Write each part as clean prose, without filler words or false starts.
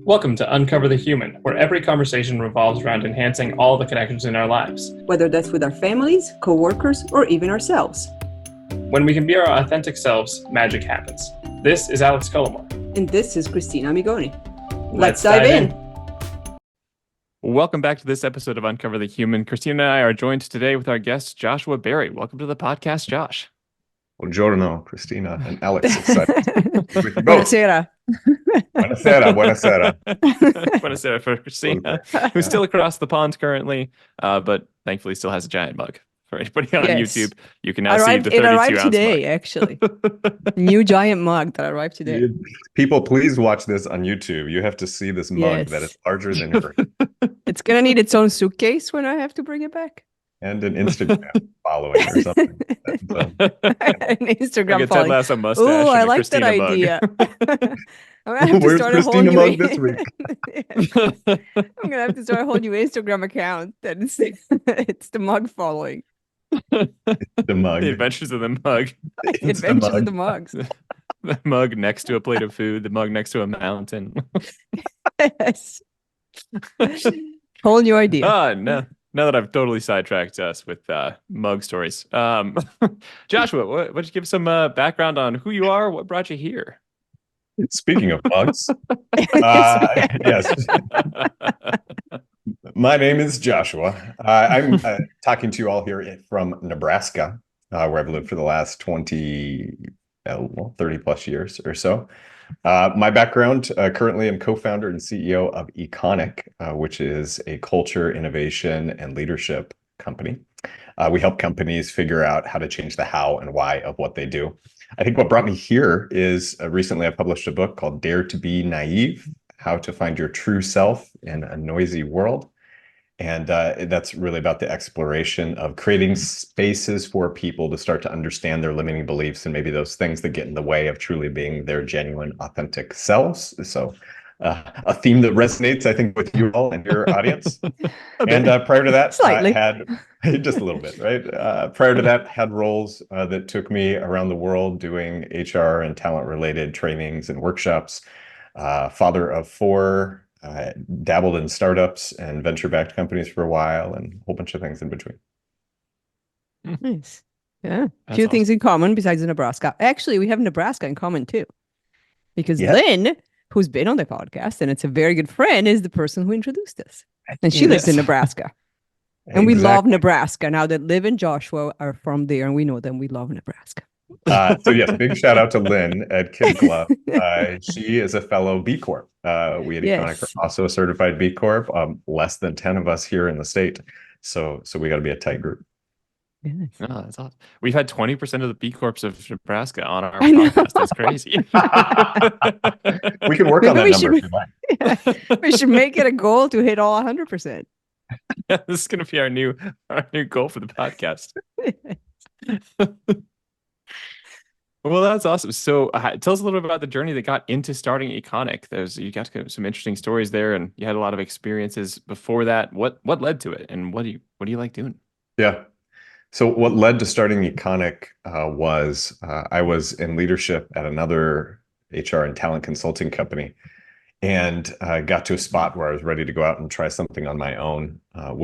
Welcome to Uncover the Human, where every conversation revolves around enhancing all the connections in our lives. Whether that's with our families, co-workers, or even ourselves. When we can be our authentic selves, magic happens. This is Alex Cullimore. And this is Christina Amigoni. Let's dive in. Welcome back to this episode of Uncover the Human. Christina and I are joined today with our guest, Joshua Berry. Welcome to the podcast, Josh. Buongiorno, Christina and Alex. Buonasera. Buonasera, buonasera. Buonasera for Christina, who's still across the pond currently, but thankfully still has a giant mug. For anybody on YouTube, you can now see the 32 ounce mug. It arrived today, actually. New giant mug that arrived today. People, please watch this on YouTube. You have to see this mug that is larger than her. It's going to need its own suitcase when I have to bring it back. And an Instagram following or something. An Instagram following. Ted mustache. Oh, I like Christina that mug. idea. I'm gonna have to Where's start Christina a mug this week? I'm gonna have to start a whole new Instagram account. That it's the mug following. The mug. The adventures of the mug. Adventures of the mugs. The mug next to a plate of food. The mug next to a mountain. Yes. Whole new idea. No. Now that I've totally sidetracked us with mug stories. Joshua, why don't you give some background on who you are? What brought you here? Speaking of mugs, yes. My name is Joshua. I'm talking to you all here from Nebraska, where I've lived for the last 30 plus years or so. My background, currently I'm co-founder and CEO of Econic, which is a culture, innovation, and leadership company. We help companies figure out how to change the how and why of what they do. I think what brought me here is recently I published a book called Dare to Be Naive, How to Find Your True Self in a Noisy World. And that's really about the exploration of creating spaces for people to start to understand their limiting beliefs and maybe those things that get in the way of truly being their genuine, authentic selves. So a theme that resonates, I think, with you all and your audience. And prior to that, Slightly. I had just a little bit, right? Prior to that, had roles that took me around the world doing HR and talent-related trainings and workshops. Father of four. Dabbled in startups and venture-backed companies for a while and a whole bunch of things in between. Nice. Yeah. That's Few awesome. things in common besides Nebraska. Actually, we have Nebraska in common too. Because Lynn, who's been on the podcast, and it's a very good friend, is the person who introduced us. And she lives in Nebraska. And we love Nebraska. Now that Liv and Joshua are from there and we know them, we love Nebraska. So yes, big shout out to Lynn at Kid Glove. She is a fellow B Corp. We at Econic are also a certified B Corp. Less than 10 of us here in the state. So we got to be a tight group. Yes. No, that's awesome. We've had 20% of the B Corps of Nebraska on our podcast. That's crazy. We can work on that number if you like. We should make it a goal to hit all 100%. This is going to be our new goal for the podcast. Well, that's awesome. So tell us a little bit about the journey that got into starting Econic. You got some interesting stories there, and you had a lot of experiences before that. What led to it, and what do you like doing? Yeah. So what led to starting Econic was I was in leadership at another HR and talent consulting company, and got to a spot where I was ready to go out and try something on my own.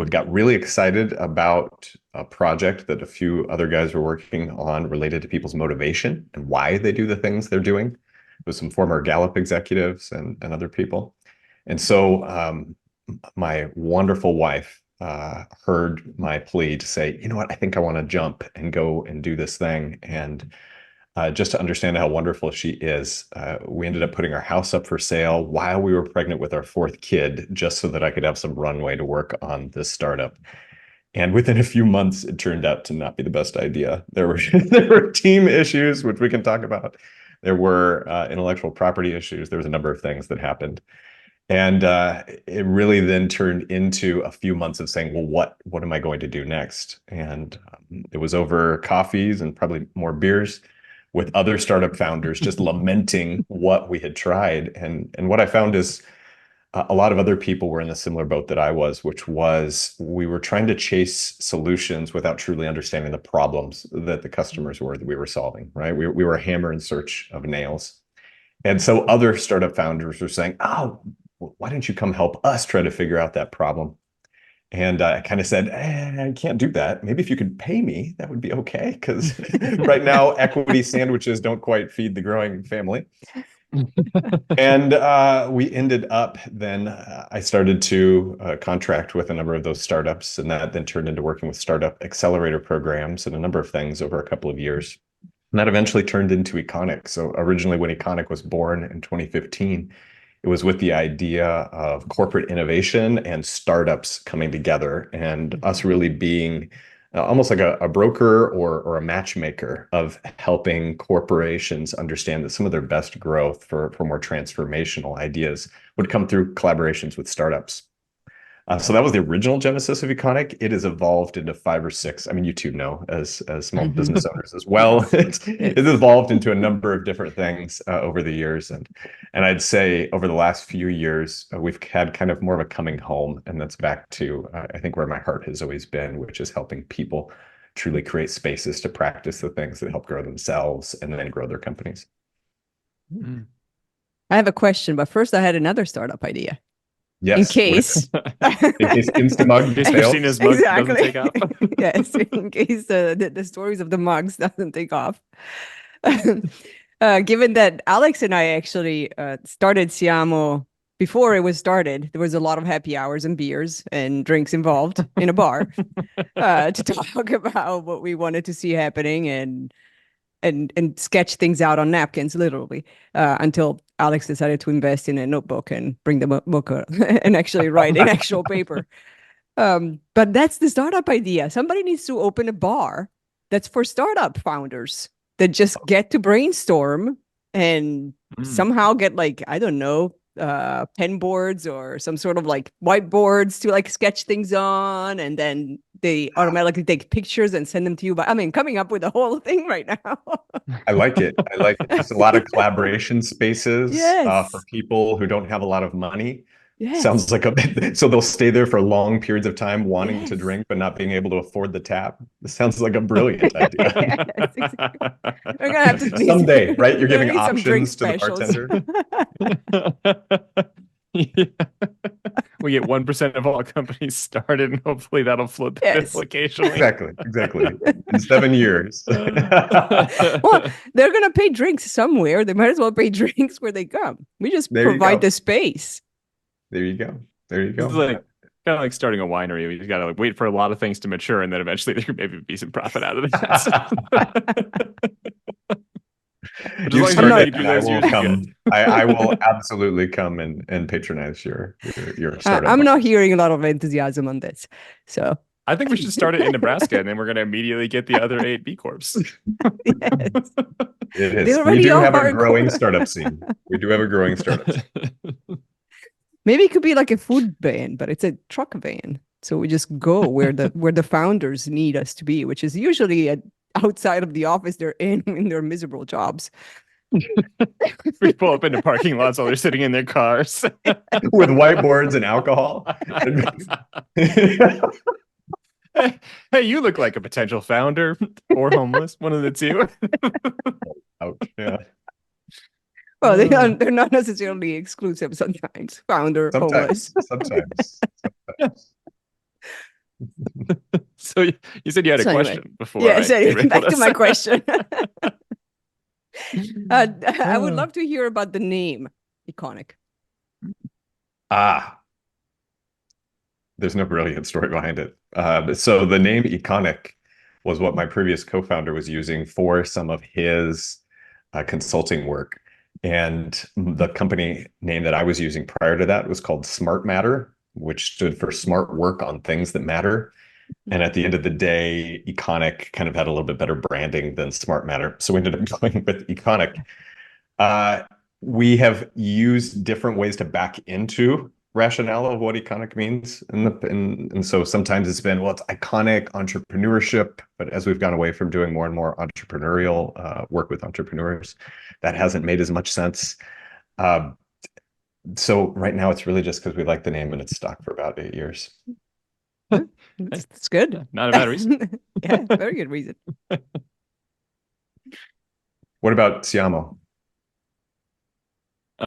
Got really excited about a project that a few other guys were working on related to people's motivation and why they do the things they're doing, with some former Gallup executives and other people. And so my wonderful wife heard my plea to say, you know what, I think I want to jump and go and do this thing. And just to understand how wonderful she is, we ended up putting our house up for sale while we were pregnant with our fourth kid, just so that I could have some runway to work on this startup. And within a few months, it turned out to not be the best idea. There were team issues, which we can talk about. There were intellectual property issues. There was a number of things that happened. And it really then turned into a few months of saying, well, what am I going to do next? And it was over coffees and probably more beers with other startup founders, just lamenting what we had tried. And what I found is a lot of other people were in a similar boat that I was, which was we were trying to chase solutions without truly understanding the problems that the customers were that we were solving, right? We were a hammer in search of nails. And so other startup founders were saying, oh, why don't you come help us try to figure out that problem? And I kind of said, I can't do that. Maybe if you could pay me, that would be okay. Because right now, equity sandwiches don't quite feed the growing family. And we ended up then, I started to contract with a number of those startups, and that then turned into working with startup accelerator programs and a number of things over a couple of years. And that eventually turned into Econic. So originally when Econic was born in 2015, it was with the idea of corporate innovation and startups coming together and us really being almost like a broker or a matchmaker of helping corporations understand that some of their best growth for more transformational ideas would come through collaborations with startups. So that was the original genesis of Econic. It has evolved into 5 or 6. I mean, you two know as small business owners as well. It's evolved into a number of different things over the years, and I'd say over the last few years we've had kind of more of a coming home, and that's back to I think where my heart has always been, which is helping people truly create spaces to practice the things that help grow themselves and then grow their companies. I have a question, but first I had another startup idea. Yes. In case Instamug fails. Christina's mug doesn't take off. Yes, in case the stories of the mugs doesn't take off. Given that Alex and I actually started Siamo before it was started, there was a lot of happy hours and beers and drinks involved in a bar to talk about what we wanted to see happening and sketch things out on napkins, literally, until Alex decided to invest in a notebook and bring the book and actually write in actual paper. But that's the startup idea. Somebody needs to open a bar that's for startup founders that just get to brainstorm and somehow get like, I don't know, pen boards or some sort of like whiteboards to like sketch things on, and then they automatically take pictures and send them to you. But I mean, coming up with the whole thing right now. I like it. There's a lot of collaboration spaces for people who don't have a lot of money. Yes. Sounds like so they'll stay there for long periods of time wanting to drink but not being able to afford the tap. This sounds like a brilliant idea. Yes, exactly. We're gonna have to someday, right? You're giving some drink options to the bartender. We get 1% of all companies started, and hopefully that'll float the bill occasionally. Exactly. In 7 years. Well, they're gonna pay drinks somewhere. They might as well pay drinks where they come. We just provide the space. There you go. It's like kind of like starting a winery. You got to like wait for a lot of things to mature, and then eventually there could maybe be some profit out of that. I will absolutely come and patronize your startup. I'm not hearing a lot of enthusiasm on this, so I think we should start it in Nebraska, and then we're going to immediately get the other 8 B Corps. Yes. It is. We do have a growing startup scene. Maybe it could be like a food van, but it's a truck van. So we just go where the founders need us to be, which is usually outside of the office they're in their miserable jobs. We pull up into parking lots while they're sitting in their cars with whiteboards and alcohol. Hey, you look like a potential founder or homeless, one of the two. Ouch, yeah. Well, they're not necessarily exclusive sometimes. Founder, homeless. Sometimes. So you said you had a question before. Yes, back to my question. I would love to hear about the name Econic. There's no brilliant story behind it. So the name Econic was what my previous co-founder was using for some of his consulting work. And the company name that I was using prior to that was called Smart Matter, which stood for smart work on things that matter. And at the end of the day, Econic kind of had a little bit better branding than Smart Matter. So we ended up going with Econic. We have used different ways to back into rationale of what Econic means. And so sometimes it's been, well, it's iconic entrepreneurship. But as we've gone away from doing more and more entrepreneurial work with entrepreneurs, that hasn't made as much sense. So right now it's really just because we like the name and it's stuck for about 8 years. That's good. Not a bad reason. Yeah, very good reason. What about Siamo?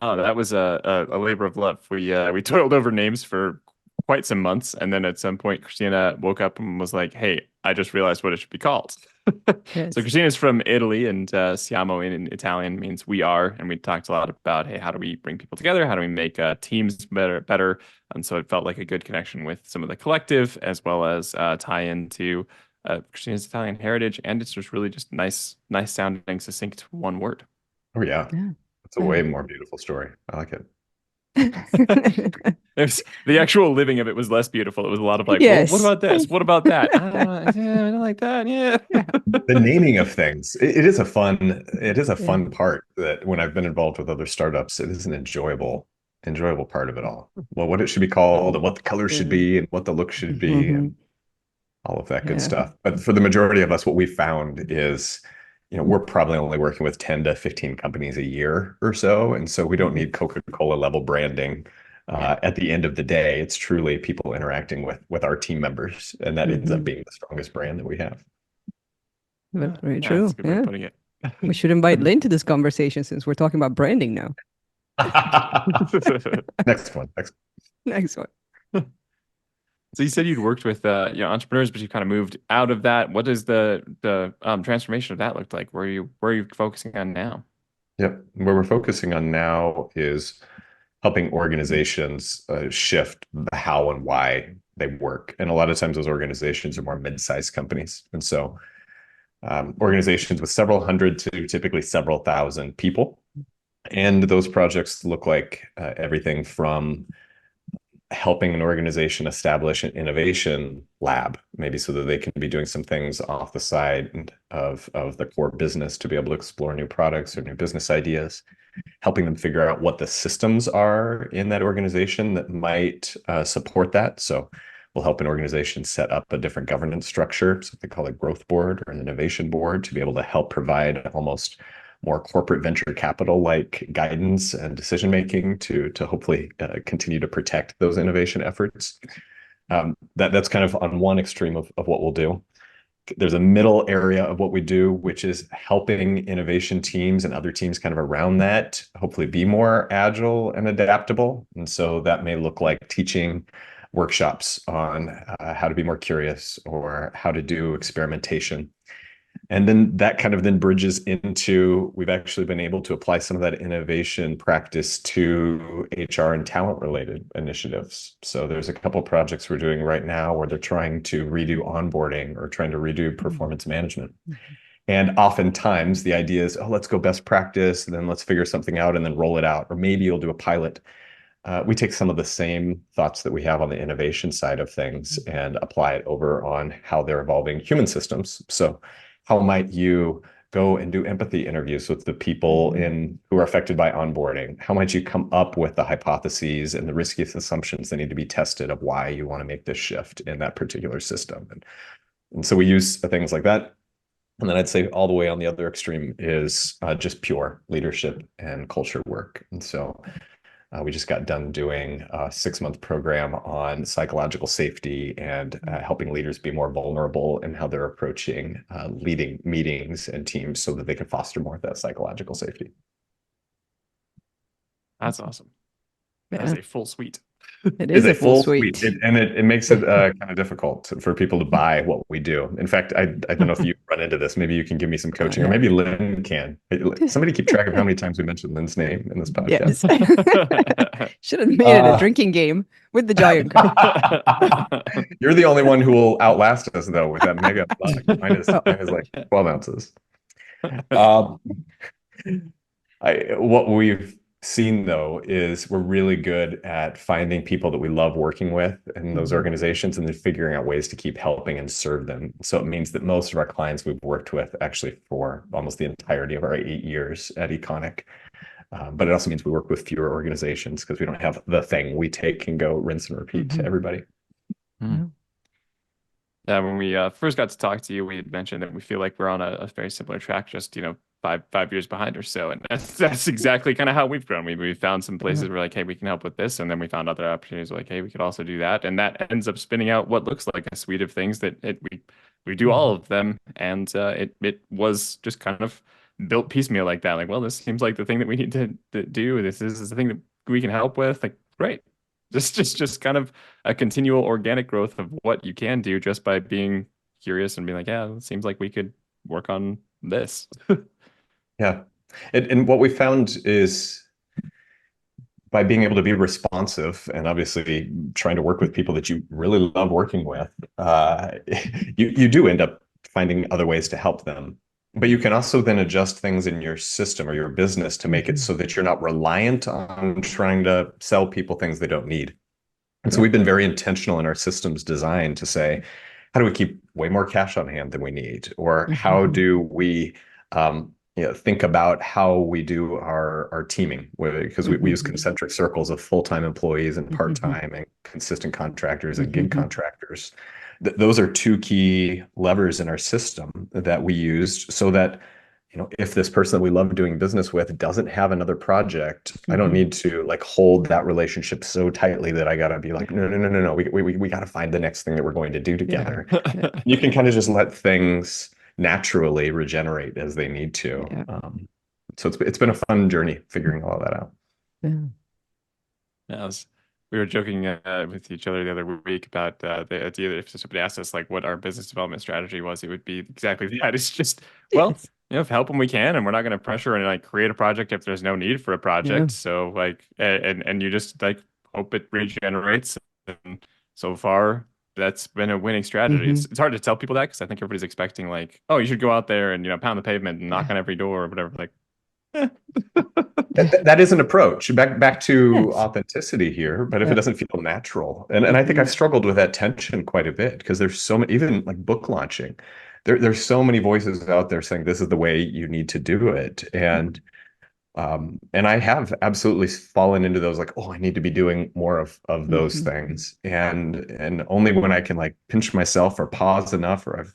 Oh, that was a labor of love. We toiled over names for quite some months, and then at some point, Christina woke up and was like, "Hey, I just realized what it should be called." So Yes. Christina's from Italy, and siamo in Italian means we are. And we talked a lot about, hey, how do we bring people together? How do we make teams better? And so it felt like a good connection with some of the collective, as well as tie into Christina's Italian heritage, and it's just really just nice sounding, succinct one word. Oh yeah, Yeah. it's a way more beautiful story. I like it. The actual living of it was less beautiful. It was a lot of like, well, what Yes. about this? What about that? Yeah, I don't like that. Yeah. Yeah. The naming of things, it is a Yeah. fun part that when I've been involved with other startups, it is an enjoyable part of it all. Well, what it should be called and what the color should Yeah. be and what the look should be Mhm. and all of that good Yeah. stuff. But for the majority of us, what we found is, we're probably only working with 10 to 15 companies a year or so. And so we don't need Coca-Cola level branding. At the end of the day, it's truly people interacting with our team members, and that ends up Mhm. being the strongest brand that we have. That's very Yeah, that's true. a good way of Yeah. putting it. We should invite Lynn to this conversation since we're talking about branding now. Next one. Next one. So you said you'd worked with entrepreneurs, but you kind of moved out of that. What does the transformation of that look like? Where are you focusing on now? Yep. Where we're focusing on now is helping organizations shift the how and why they work. And a lot of times those organizations are more mid-sized companies. And so organizations with several hundred to typically several thousand people. And those projects look like everything from helping an organization establish an innovation lab, maybe so that they can be doing some things off the side of the core business to be able to explore new products or new business ideas, helping them figure out what the systems are in that organization that might support that. So we'll help an organization set up a different governance structure, so they call it growth board or an innovation board, to be able to help provide almost more corporate venture capital like guidance and decision making to hopefully continue to protect those innovation efforts. That's kind of on one extreme of what we'll do. There's a middle area of what we do, which is helping innovation teams and other teams kind of around that hopefully be more agile and adaptable. And so that may look like teaching workshops on how to be more curious or how to do experimentation. And then that kind of then bridges into, we've actually been able to apply some of that innovation practice to HR and talent related initiatives. So there's a couple projects we're doing right now where they're trying to redo onboarding or trying to redo performance management. And oftentimes the idea is, oh, let's go best practice and then let's figure something out and then roll it out. Or maybe you'll do a pilot. We take some of the same thoughts that we have on the innovation side of things and apply it over on how they're evolving human systems. So how might you go and do empathy interviews with the people who are affected by onboarding? How might you come up with the hypotheses and the riskiest assumptions that need to be tested of why you want to make this shift in that particular system? And so we use things like that. And then I'd say all the way on the other extreme is just pure leadership and culture work. And so we just got done doing a 6-month program on psychological safety and helping leaders be more vulnerable in how they're approaching leading meetings and teams so that they can foster more of that psychological safety. That's awesome. That is a full suite. It is a full suite. And it makes it kind of difficult for people to buy what we do. In fact, I don't know if you run into this. Maybe you can give me some coaching, or maybe Lynn can. Somebody keep track of how many times we mentioned Lynn's name in this podcast. Yes. Should have made it a drinking game with the giant cup. You're the only one who will outlast us, though, with that mega mug. Mine is like 12 ounces. What we've seen, though, is we're really good at finding people that we love working with in those organizations and then figuring out ways to keep helping and serve them. So it means that most of our clients we've worked with actually for almost the entirety of our 8 years at Econic. But it also means we work with fewer organizations because we don't have the thing we take and go rinse and repeat to everybody. When we first got to talk to you, we had mentioned that we feel like we're on a very similar track, just, five years behind or so. And that's exactly kind of how we've grown. We found some places where like, hey, we can help with this. And then we found other opportunities like, hey, we could also do that. And that ends up spinning out what looks like a suite of things that we do all of them. And it was just kind of built piecemeal like that. Like, well, this seems like the thing that we need to do. This is the thing that we can help with. Like, great. Just kind of a continual organic growth of what you can do just by being curious and being like, yeah, it seems like we could work on this. Yeah. And what we found is by being able to be responsive and obviously trying to work with people that you really love working with, you do end up finding other ways to help them. But you can also then adjust things in your system or your business to make it so that you're not reliant on trying to sell people things they don't need. And so we've been very intentional in our systems design to say, how do we keep way more cash on hand than we need? Or how do we think about how we do our teaming? Because we use concentric circles of full-time employees and part-time and consistent contractors and gig contractors. Those are two key levers in our system that we used so that if this person that we love doing business with doesn't have another project, I don't need to like hold that relationship so tightly that I gotta be like, no. We gotta find the next thing that we're going to do together. You can kind of just let things naturally regenerate as they need to. So it's been a fun journey figuring all of that out. Yeah, we were joking with each other the other week about the idea that if somebody asked us like what our business development strategy was, it would be exactly that. It's just, well, help when we can, and we're not going to pressure and like create a project if there's no need for a project. So like, and you just like hope it regenerates. And so far, that's been a winning strategy. It's hard to tell people that because I think everybody's expecting like, oh, you should go out there and pound the pavement and knock on every door or whatever. Like, that is an approach. Back to authenticity here, but if it doesn't feel natural, and I think I've struggled with that tension quite a bit because there's so many, even like book launching, there's so many voices out there saying this is the way you need to do it, and I have absolutely fallen into those like, oh, I need to be doing more of those things, and only when I can like pinch myself or pause enough or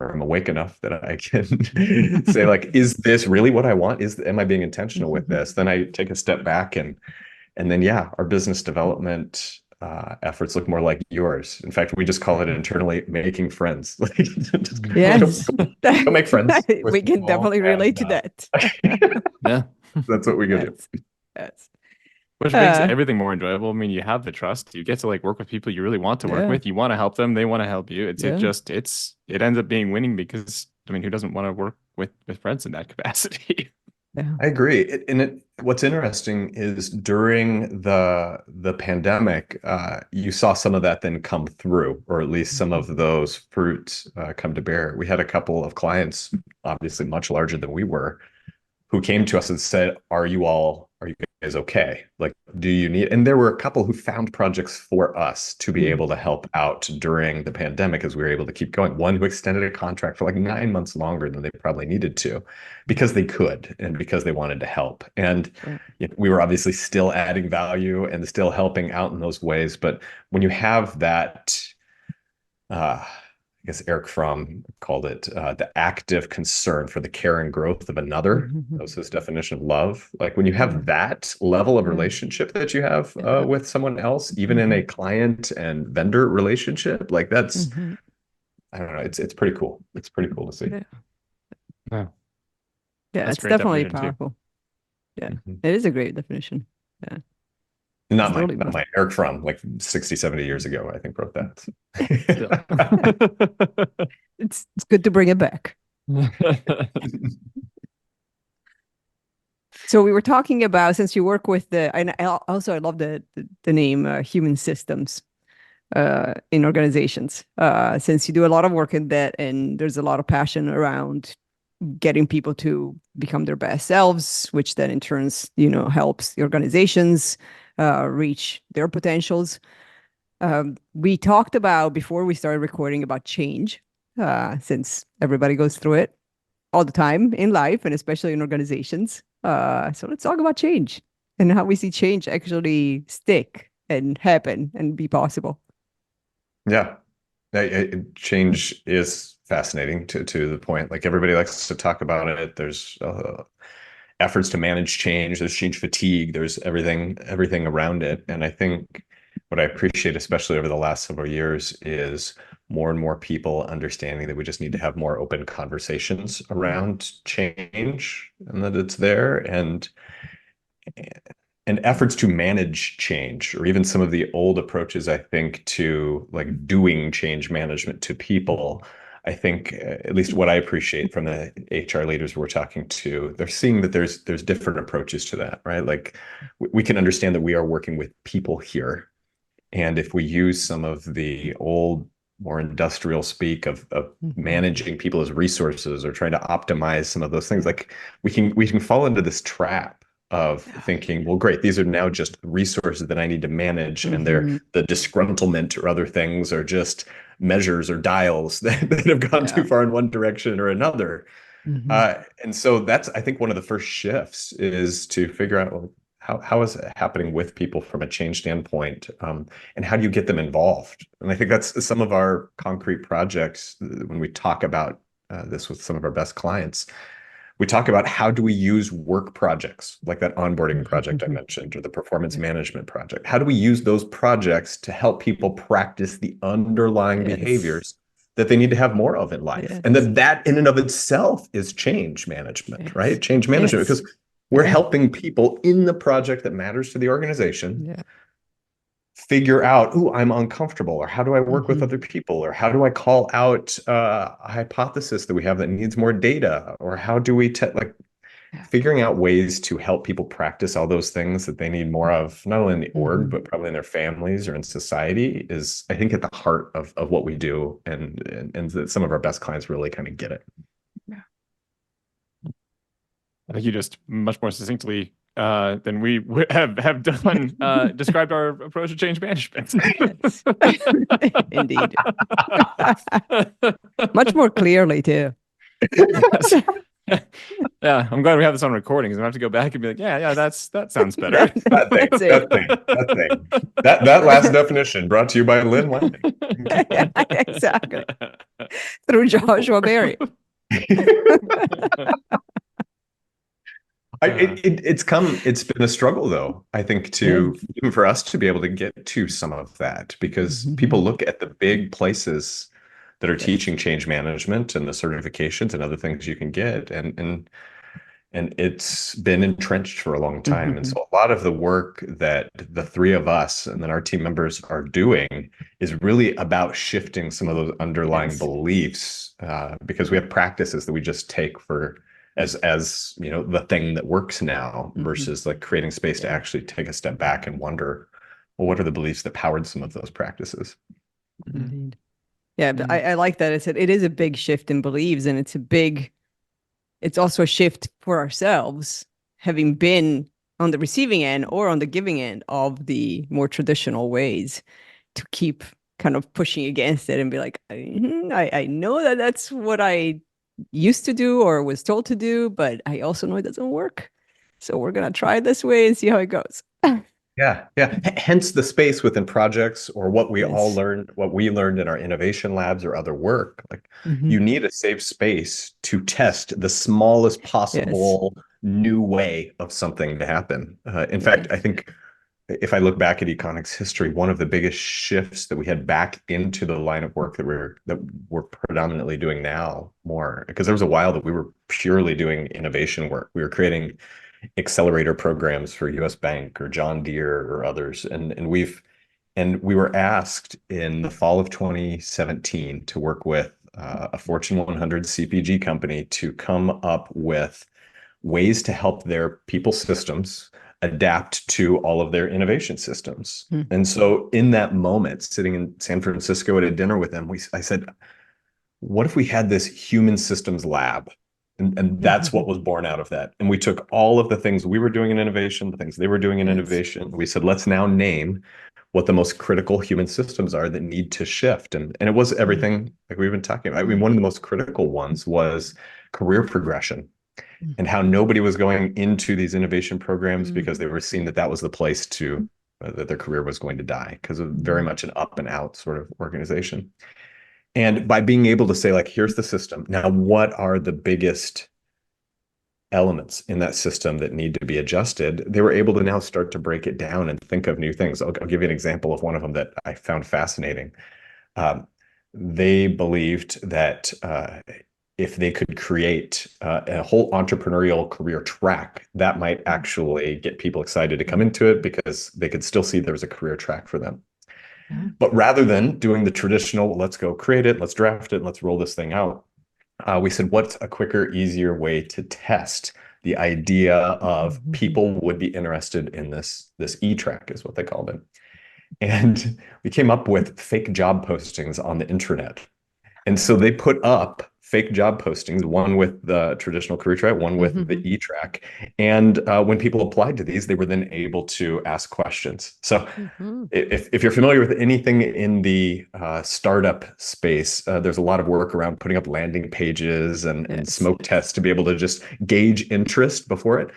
I'm awake enough that I can say like, is this really what I want? Am I being intentional with this? Then I take a step back and then our business development efforts look more like yours. In fact, we just call it internally making friends. Yes, go make friends. We can definitely relate to that. Yeah, that's what we go do. Yes. Which makes everything more enjoyable. I mean, you have the trust. You get to like work with people you really want to work with. You want to help them. They want to help you. It ends up being winning because I mean, who doesn't want to work with friends in that capacity? I agree. What's interesting is during the pandemic, you saw some of that then come through, or at least some of those fruits come to bear. We had a couple of clients, obviously much larger than we were, who came to us and said, are you guys okay? Like, do you need, and there were a couple who found projects for us to be able to help out during the pandemic as we were able to keep going. One who extended a contract for like 9 months longer than they probably needed to because they could and because they wanted to help. And we were obviously still adding value and still helping out in those ways. But when you have that, I guess Eric Fromm called it the active concern for the care and growth of another. That was his definition of love. Like when you have that level of relationship that you have with someone else, even in a client and vendor relationship, like that's, I don't know, it's pretty cool. It's pretty cool to see. Yeah, it's definitely powerful. Yeah, it is a great definition. Yeah. Not mine. Eric Fromm, like 60, 70 years ago, I think wrote that. It's good to bring it back. So we were talking about, since you work with and also I love the name human systems in organizations, since you do a lot of work in that and there's a lot of passion around getting people to become their best selves, which then in turns, helps the organizations reach their potentials. We talked about, before we started recording, about change, since everybody goes through it all the time in life and especially in organizations. So let's talk about change and how we see change actually stick and happen and be possible. Yeah. Change is fascinating to the point. Like everybody likes to talk about it. There's efforts to manage change. There's change fatigue. There's everything around it. And I think what I appreciate, especially over the last several years, is more and more people understanding that we just need to have more open conversations around change and that it's there, and efforts to manage change, or even some of the old approaches, I think, to like doing change management to people. I think, at least what I appreciate from the HR leaders we're talking to, they're seeing that there's different approaches to that, right? Like we can understand that we are working with people here. And if we use some of the old, more industrial speak of managing people as resources or trying to optimize some of those things, like we can fall into this trap of thinking, well, great, these are now just resources that I need to manage, and they're the disgruntlement or other things are just measures or dials that have gone too far in one direction or another. And so that's, I think, one of the first shifts is to figure out, well, how is it happening with people from a change standpoint, and how do you get them involved? And I think that's some of our concrete projects when we talk about this with some of our best clients. We talk about how do we use work projects like that onboarding project I mentioned, or the performance management project. How do we use those projects to help people practice the underlying behaviors that they need to have more of in life? And that in and of itself is change management, right? Change management, because we're helping people in the project that matters to the organization figure out, oh, I'm uncomfortable, or how do I work with other people, or how do I call out a hypothesis that we have that needs more data, or how do we figuring out ways to help people practice all those things that they need more of, not only in the org, but probably in their families or in society, is, I think, at the heart of what we do, and that some of our best clients really kind of get it. I think you just much more succinctly than we have done described our approach to change management. Indeed. Much more clearly, too. Yeah, I'm glad we have this on recording, because I have to go back and be like, yeah, that sounds better. That last definition brought to you by Lynn Wending. Exactly. Through Joshua Berry. It's been a struggle, though, I think, even for us to be able to get to some of that, because people look at the big places that are teaching change management and the certifications and other things you can get, and it's been entrenched for a long time. And so a lot of the work that the three of us and then our team members are doing is really about shifting some of those underlying beliefs, because we have practices that we just take for as you know, the thing that works now, versus like creating space to actually take a step back and wonder, well, what are the beliefs that powered some of those practices? Indeed. Yeah, but I like that. It is a big shift in beliefs, and it's also a shift for ourselves, having been on the receiving end or on the giving end of the more traditional ways, to keep kind of pushing against it and be like, I know that that's what I used to do or was told to do, but I also know it doesn't work. So we're going to try this way and see how it goes. Yeah. Hence the space within projects, or what we all learned, what we learned in our innovation labs or other work. Like you need a safe space to test the smallest possible new way of something to happen. In fact, I think if I look back at Econic's history, one of the biggest shifts that we had back into the line of work that we're predominantly doing now more, because there was a while that we were purely doing innovation work. We were creating accelerator programs for US Bank or John Deere or others. And we were asked in the fall of 2017 to work with a Fortune 100 CPG company to come up with ways to help their people systems adapt to all of their innovation systems. And so in that moment, sitting in San Francisco at a dinner with them, I said, what if we had this human systems lab? And that's what was born out of that. And we took all of the things we were doing in innovation, the things they were doing in innovation. We said, let's now name what the most critical human systems are that need to shift. And it was everything like we've been talking about. I mean, one of the most critical ones was career progression, and how nobody was going into these innovation programs because they were seeing that was the place to that their career was going to die, because of very much an up and out sort of organization. And by being able to say, like, here's the system. Now, what are the biggest elements in that system that need to be adjusted? They were able to now start to break it down and think of new things. I'll give you an example of one of them that I found fascinating. they believed that if they could create a whole entrepreneurial career track, that might actually get people excited to come into it because they could still see there was a career track for them. But rather than doing the traditional, let's go create it, let's draft it, let's roll this thing out, we said, what's a quicker, easier way to test the idea of people would be interested in this e-track is what they called it. And we came up with fake job postings on the intranet. And so they put up fake job postings, one with the traditional career track, one with the e-track. And when people applied to these, they were then able to ask questions. So if you're familiar with anything in the startup space, there's a lot of work around putting up landing pages and smoke tests to be able to just gauge interest before it.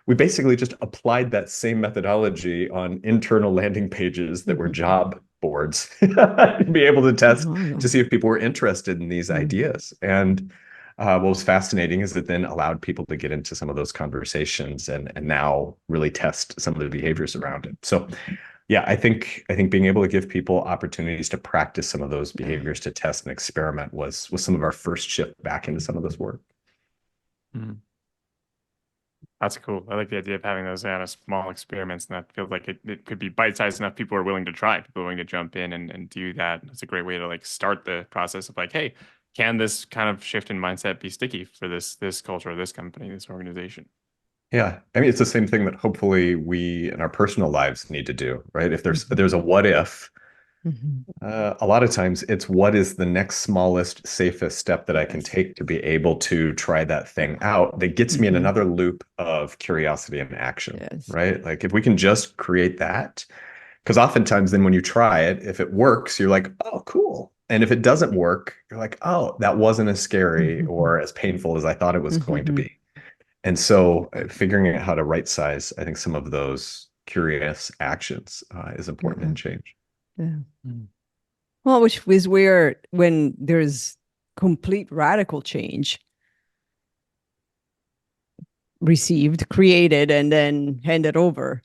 We basically just applied that same methodology on internal landing pages that were job boards to be able to test to see if people were interested in these ideas. And what was fascinating is it then allowed people to get into some of those conversations and now really test some of the behaviors around it. So yeah, I think being able to give people opportunities to practice some of those behaviors, to test and experiment was some of our first shift back into some of this work. That's cool. I like the idea of having those kind of small experiments, and that feels like it could be bite-sized enough. People are willing to try, people are willing to jump in and do that. It's a great way to like start the process of like, hey, can this kind of shift in mindset be sticky for this culture, this company, this organization? Yeah, I mean, it's the same thing that hopefully we in our personal lives need to do, right? If there's a what if, a lot of times it's what is the next smallest, safest step that I can take to be able to try that thing out that gets me in another loop of curiosity and action, right? Like if we can just create that, because oftentimes then when you try it, if it works, you're like, oh, cool. And if it doesn't work, you're like, oh, that wasn't as scary or as painful as I thought it was going to be. And so figuring out how to right size, I think some of those curious actions is important in change. Well, which is where when there's complete radical change received, created, and then handed over,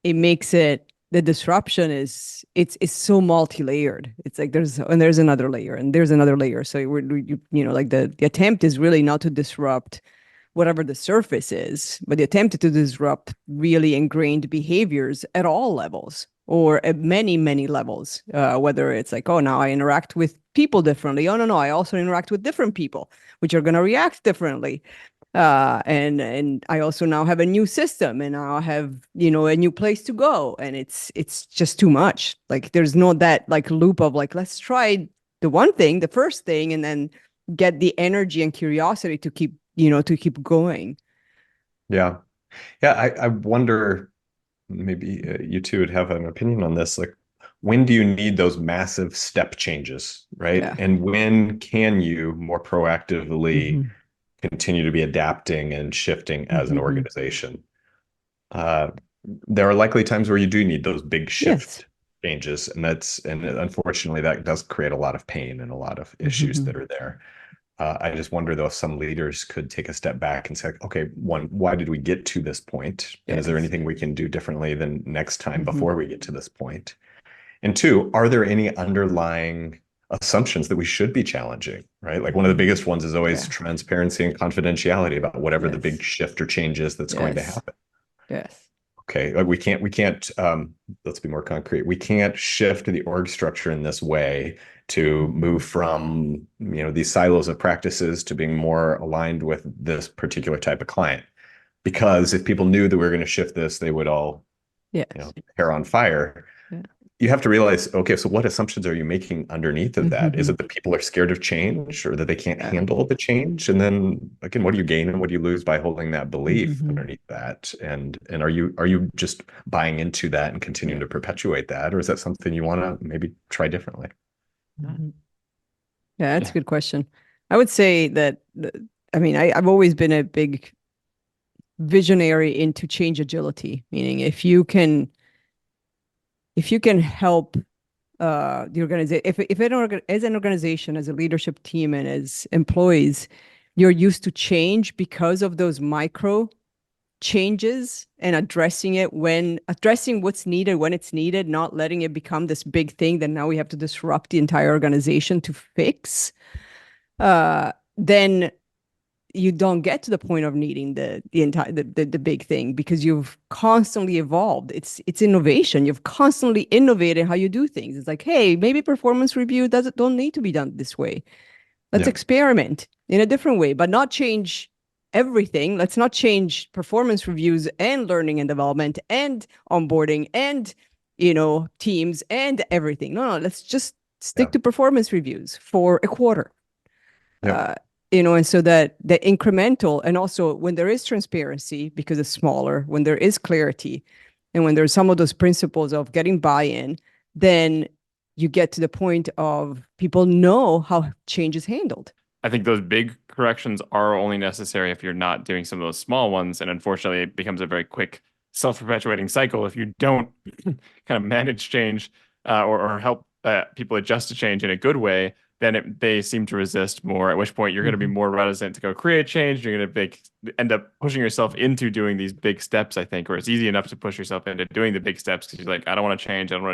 it makes it, the disruption is it's so multi-layered. It's like there's another layer and there's another layer. So like the attempt is really not to disrupt whatever the surface is, but the attempt to disrupt really ingrained behaviors at all levels or at many, many levels, whether it's like, oh, now I interact with people differently. Oh, no, I also interact with different people, which are going to react differently. And I also now have a new system and now I have, a new place to go. And it's just too much. Like there's no that like loop of like, let's try the one thing, the first thing, and then get the energy and curiosity to keep going. Yeah. I wonder, maybe you two would have an opinion on this. Like, when do you need those massive step changes, right? Yeah. And when can you more proactively continue to be adapting and shifting as an organization? There are likely times where you do need those big shift changes, and unfortunately that does create a lot of pain and a lot of issues that are there. I just wonder though if some leaders could take a step back and say, okay, one, why did we get to this point? And is there anything we can do differently than next time before we get to this point? And two, are there any underlying assumptions that we should be challenging, right? Like one of the biggest ones is always transparency and confidentiality about whatever the big shift or change is that's going to happen. Okay, like we can't let's be more concrete. We can't shift the org structure in this way to move from these silos of practices to being more aligned with this particular type of client. Because if people knew that we were going to shift this, they would all hair on fire. You have to realize, okay, so what assumptions are you making underneath of that? Is it that people are scared of change or that they can't handle the change? And then again, what do you gain and what do you lose by holding that belief underneath that? And are you just buying into that and continuing to perpetuate that? Or is that something you want to maybe try differently? Yeah, that's a good question. I would say that, I've always been a big visionary into change agility, meaning if you can help the organization, as an organization, as a leadership team, and as employees, you're used to change because of those micro changes and addressing what's needed when it's needed, not letting it become this big thing that now we have to disrupt the entire organization to fix, then you don't get to the point of needing the big thing, because you've constantly evolved. It's innovation. You've constantly innovated how you do things. It's like, hey, maybe performance review don't need to be done this way. Let's experiment in a different way, but not change everything. Let's not change performance reviews and learning and development and onboarding and, teams and everything. No, let's just stick to performance reviews for a quarter. And so that the incremental, and also when there is transparency, because it's smaller, when there is clarity, and when there's some of those principles of getting buy-in, then you get to the point of people know how change is handled. I think those big corrections are only necessary if you're not doing some of those small ones. And unfortunately, it becomes a very quick self-perpetuating cycle if you don't kind of manage change or help people adjust to change in a good way. Then they seem to resist more, at which point you're going to be more reticent to go create change. You're going to end up pushing yourself into doing these big steps, I think, or it's easy enough to push yourself into doing the big steps because you're like, I don't want to change. And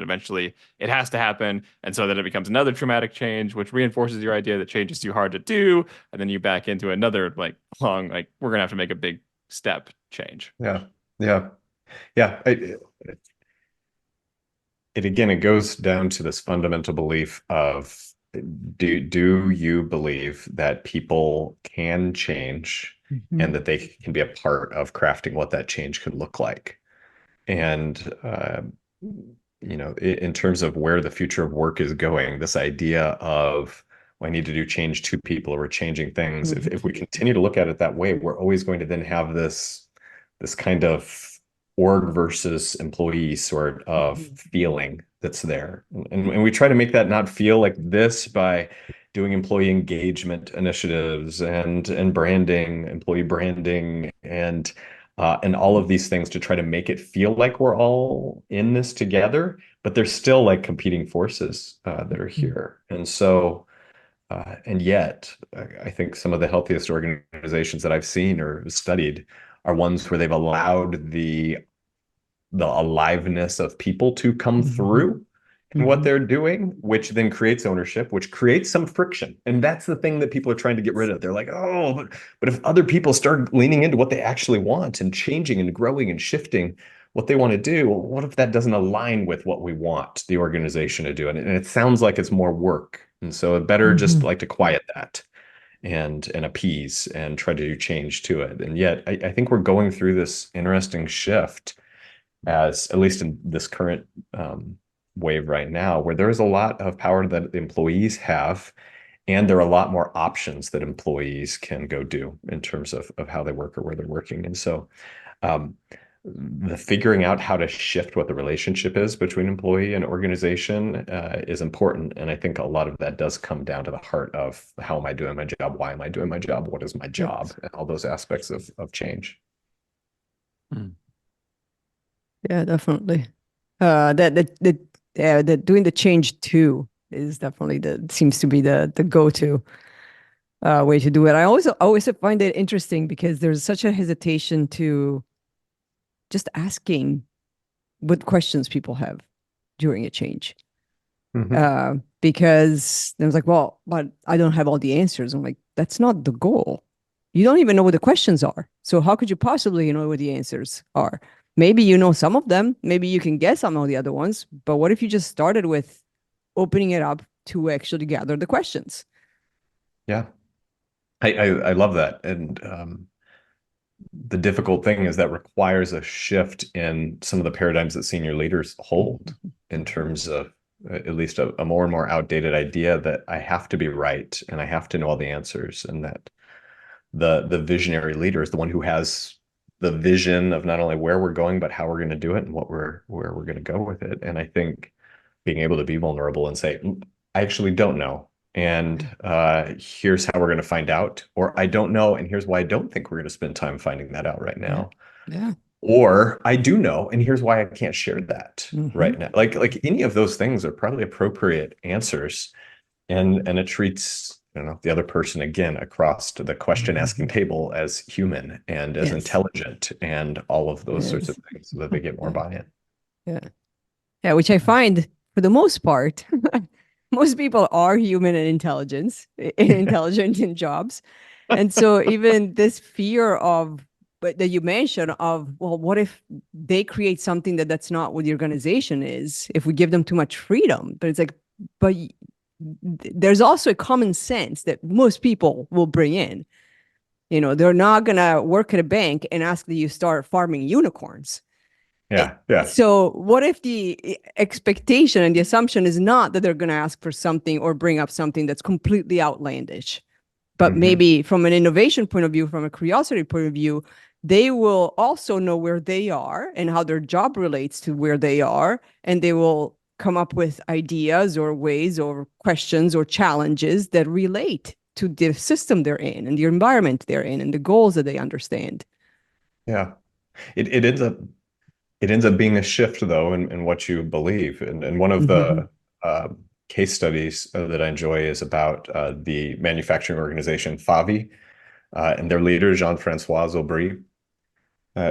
eventually it has to happen. And so then it becomes another traumatic change, which reinforces your idea that change is too hard to do. And then you back into another we're going to have to make a big step change. Yeah. It goes down to this fundamental belief of, do you believe that people can change and that they can be a part of crafting what that change could look like? And, in terms of where the future of work is going, this idea of, I need to do change to people, or we're changing things. If we continue to look at it that way, we're always going to then have this kind of org versus employee sort of feeling that's there. And we try to make that not feel like this by doing employee engagement initiatives and branding, employee branding, and all of these things to try to make it feel like we're all in this together, but there's still like competing forces that are here. And so, and yet I think some of the healthiest organizations that I've seen or studied are ones where they've allowed the aliveness of people to come through in what they're doing, which then creates ownership, which creates some friction. And that's the thing that people are trying to get rid of. They're like, oh, but if other people start leaning into what they actually want and changing and growing and shifting what they want to do, well, what if that doesn't align with what we want the organization to do? And it sounds like it's more work. And so it better just like to quiet that and appease and try to do change to it. And yet I think we're going through this interesting shift, as at least in this current wave right now, where there's a lot of power that the employees have, and there are a lot more options that employees can go do in terms of how they work or where they're working. And so the figuring out how to shift what the relationship is between employee and organization is important. And I think a lot of that does come down to the heart of, how am I doing my job? Why am I doing my job? What is my job? And all those aspects of change. Yeah, definitely. That doing the change too is definitely seems to be the go-to way to do it. I always find it interesting because there's such a hesitation to just asking what questions people have during a change. Because I was like, well, but I don't have all the answers. I'm like, that's not the goal. You don't even know what the questions are. So how could you possibly know what the answers are? Maybe you know some of them. Maybe you can guess some of the other ones. But what if you just started with opening it up to actually gather the questions? Yeah, I love that. And the difficult thing is that requires a shift in some of the paradigms that senior leaders hold, in terms of at least a more and more outdated idea that I have to be right and I have to know all the answers, and that the visionary leader is the one who has the vision of not only where we're going, but how we're going to do it and where we're going to go with it. And I think being able to be vulnerable and say, I actually don't know, and here's how we're going to find out, or I don't know, and here's why I don't think we're going to spend time finding that out right now. Yeah. Or I do know, and here's why I can't share that right now. Like any of those things are probably appropriate answers, and it treats the other person again across to the question asking table as human and as intelligent and all of those sorts of things so that they get more buy-in. Yeah, which I find for the most part, most people are human and intelligent in jobs. And so even this fear of, but that you mentioned of, well, what if they create something that's not what the organization is, if we give them too much freedom? But it's like, but there's also a common sense that most people will bring in. They're not going to work at a bank and ask that you start farming unicorns. Yeah. So what if the expectation and the assumption is not that they're going to ask for something or bring up something that's completely outlandish, but maybe from an innovation point of view, from a curiosity point of view, they will also know where they are and how their job relates to where they are, and they will come up with ideas or ways or questions or challenges that relate to the system they're in and the environment they're in and the goals that they understand. Yeah. It ends up being a shift though in what you believe. And one of the case studies that I enjoy is about the manufacturing organization Favi and their leader, Jean-Francois Aubry.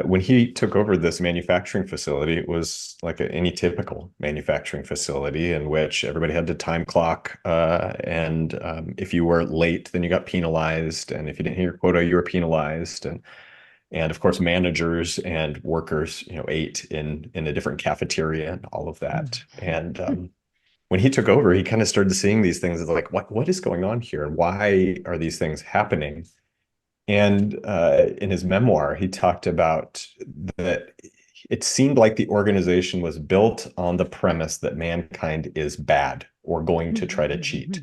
When he took over this manufacturing facility, it was like any typical manufacturing facility in which everybody had to time clock. And if you were late, then you got penalized. And if you didn't hit your quota, you were penalized. And of course, managers and workers, ate in a different cafeteria and all of that. And when he took over, he kind of started seeing these things as like, what is going on here? And why are these things happening? And in his memoir, he talked about that it seemed like the organization was built on the premise that mankind is bad or going to try to cheat.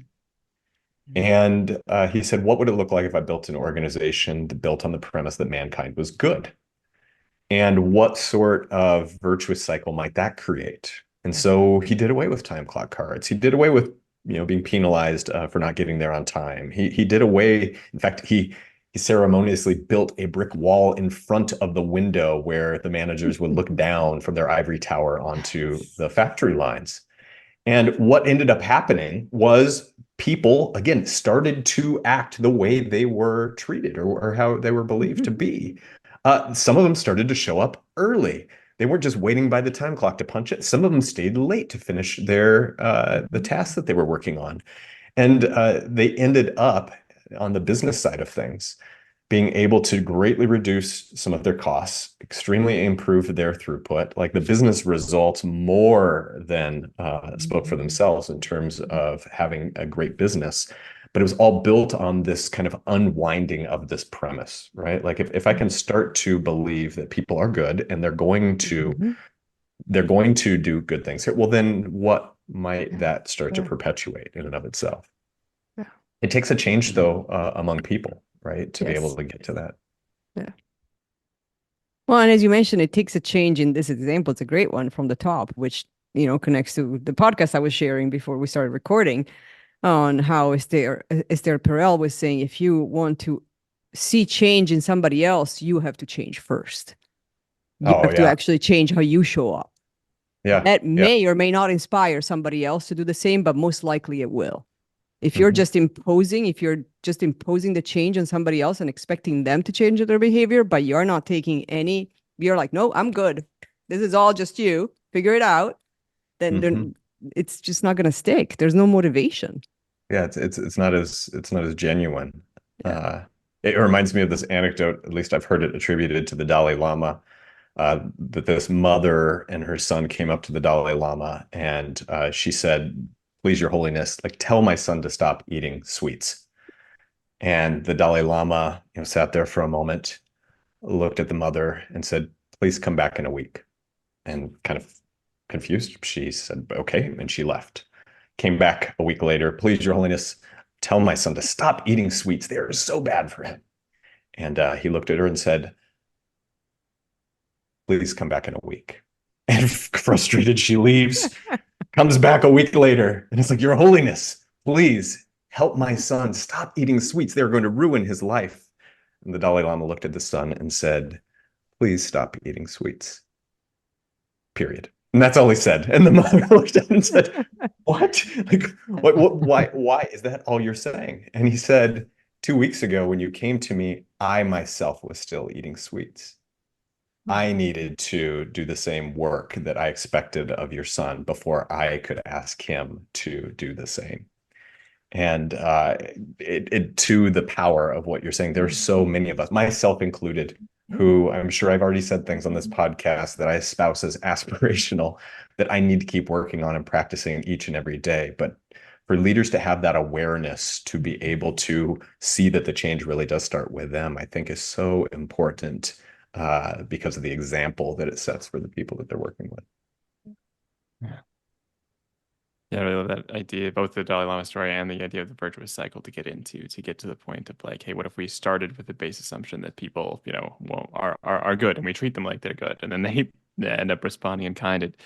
And he said, what would it look like if I built an organization built on the premise that mankind was good? And what sort of virtuous cycle might that create? And so he did away with time clock cards. He did away with, being penalized for not getting there on time. He did away, in fact, he ceremoniously built a brick wall in front of the window where the managers would look down from their ivory tower onto the factory lines. And what ended up happening was people, again, started to act the way they were treated or how they were believed to be. Some of them started to show up early. They weren't just waiting by the time clock to punch it. Some of them stayed late to finish the tasks that they were working on. And they ended up on the business side of things, being able to greatly reduce some of their costs, extremely improve their throughput. Like the business results more than spoke for themselves in terms of having a great business. But it was all built on this kind of unwinding of this premise, right? Like if I can start to believe that people are good and they're going to do good things here, well, then what might that start to perpetuate in and of itself? It takes a change, though, among people, right, to be able to get to that. Yeah. Well, and as you mentioned, it takes a change in this example. It's a great one from the top, which, connects to the podcast I was sharing before we started recording on how Esther Perel was saying, if you want to see change in somebody else, you have to change first. You have to actually change how you show up. Yeah. That may or may not inspire somebody else to do the same, but most likely it will. If you're just imposing the change on somebody else and expecting them to change their behavior, but you're not taking any, you're like, no, I'm good. This is all just you. Figure it out. Then it's just not going to stick. There's no motivation. Yeah, it's not as genuine. Yeah. It reminds me of this anecdote. At least I've heard it attributed to the Dalai Lama. That this mother and her son came up to the Dalai Lama and she said, please, Your Holiness, like tell my son to stop eating sweets. And the Dalai Lama, sat there for a moment, looked at the mother and said, please come back in a week. And kind of confused, she said, okay. And she left. Came back a week later, please, Your Holiness, tell my son to stop eating sweets. They are so bad for him. And he looked at her and said, please come back in a week. And frustrated, she leaves. Comes back a week later, and it's like, Your Holiness, please help my son stop eating sweets. They're going to ruin his life. And the Dalai Lama looked at the son and said, please stop eating sweets. Period. And that's all he said. And the mother looked at him and said, what? Like, why is that all you're saying? And he said, 2 weeks ago, when you came to me, I myself was still eating sweets. I needed to do the same work that I expected of your son before I could ask him to do the same. And it to the power of what you're saying, there are so many of us, myself included, who I'm sure I've already said things on this podcast that I espouse as aspirational, that I need to keep working on and practicing each and every day. But for leaders to have that awareness, to be able to see that the change really does start with them, I think is so important because of the example that it sets for the people that they're working with. Yeah, I really love that idea, both the Dalai Lama story and the idea of the virtuous cycle to get to the point of like, hey, what if we started with the base assumption that people, are good, and we treat them like they're good, and then they end up responding in kind. And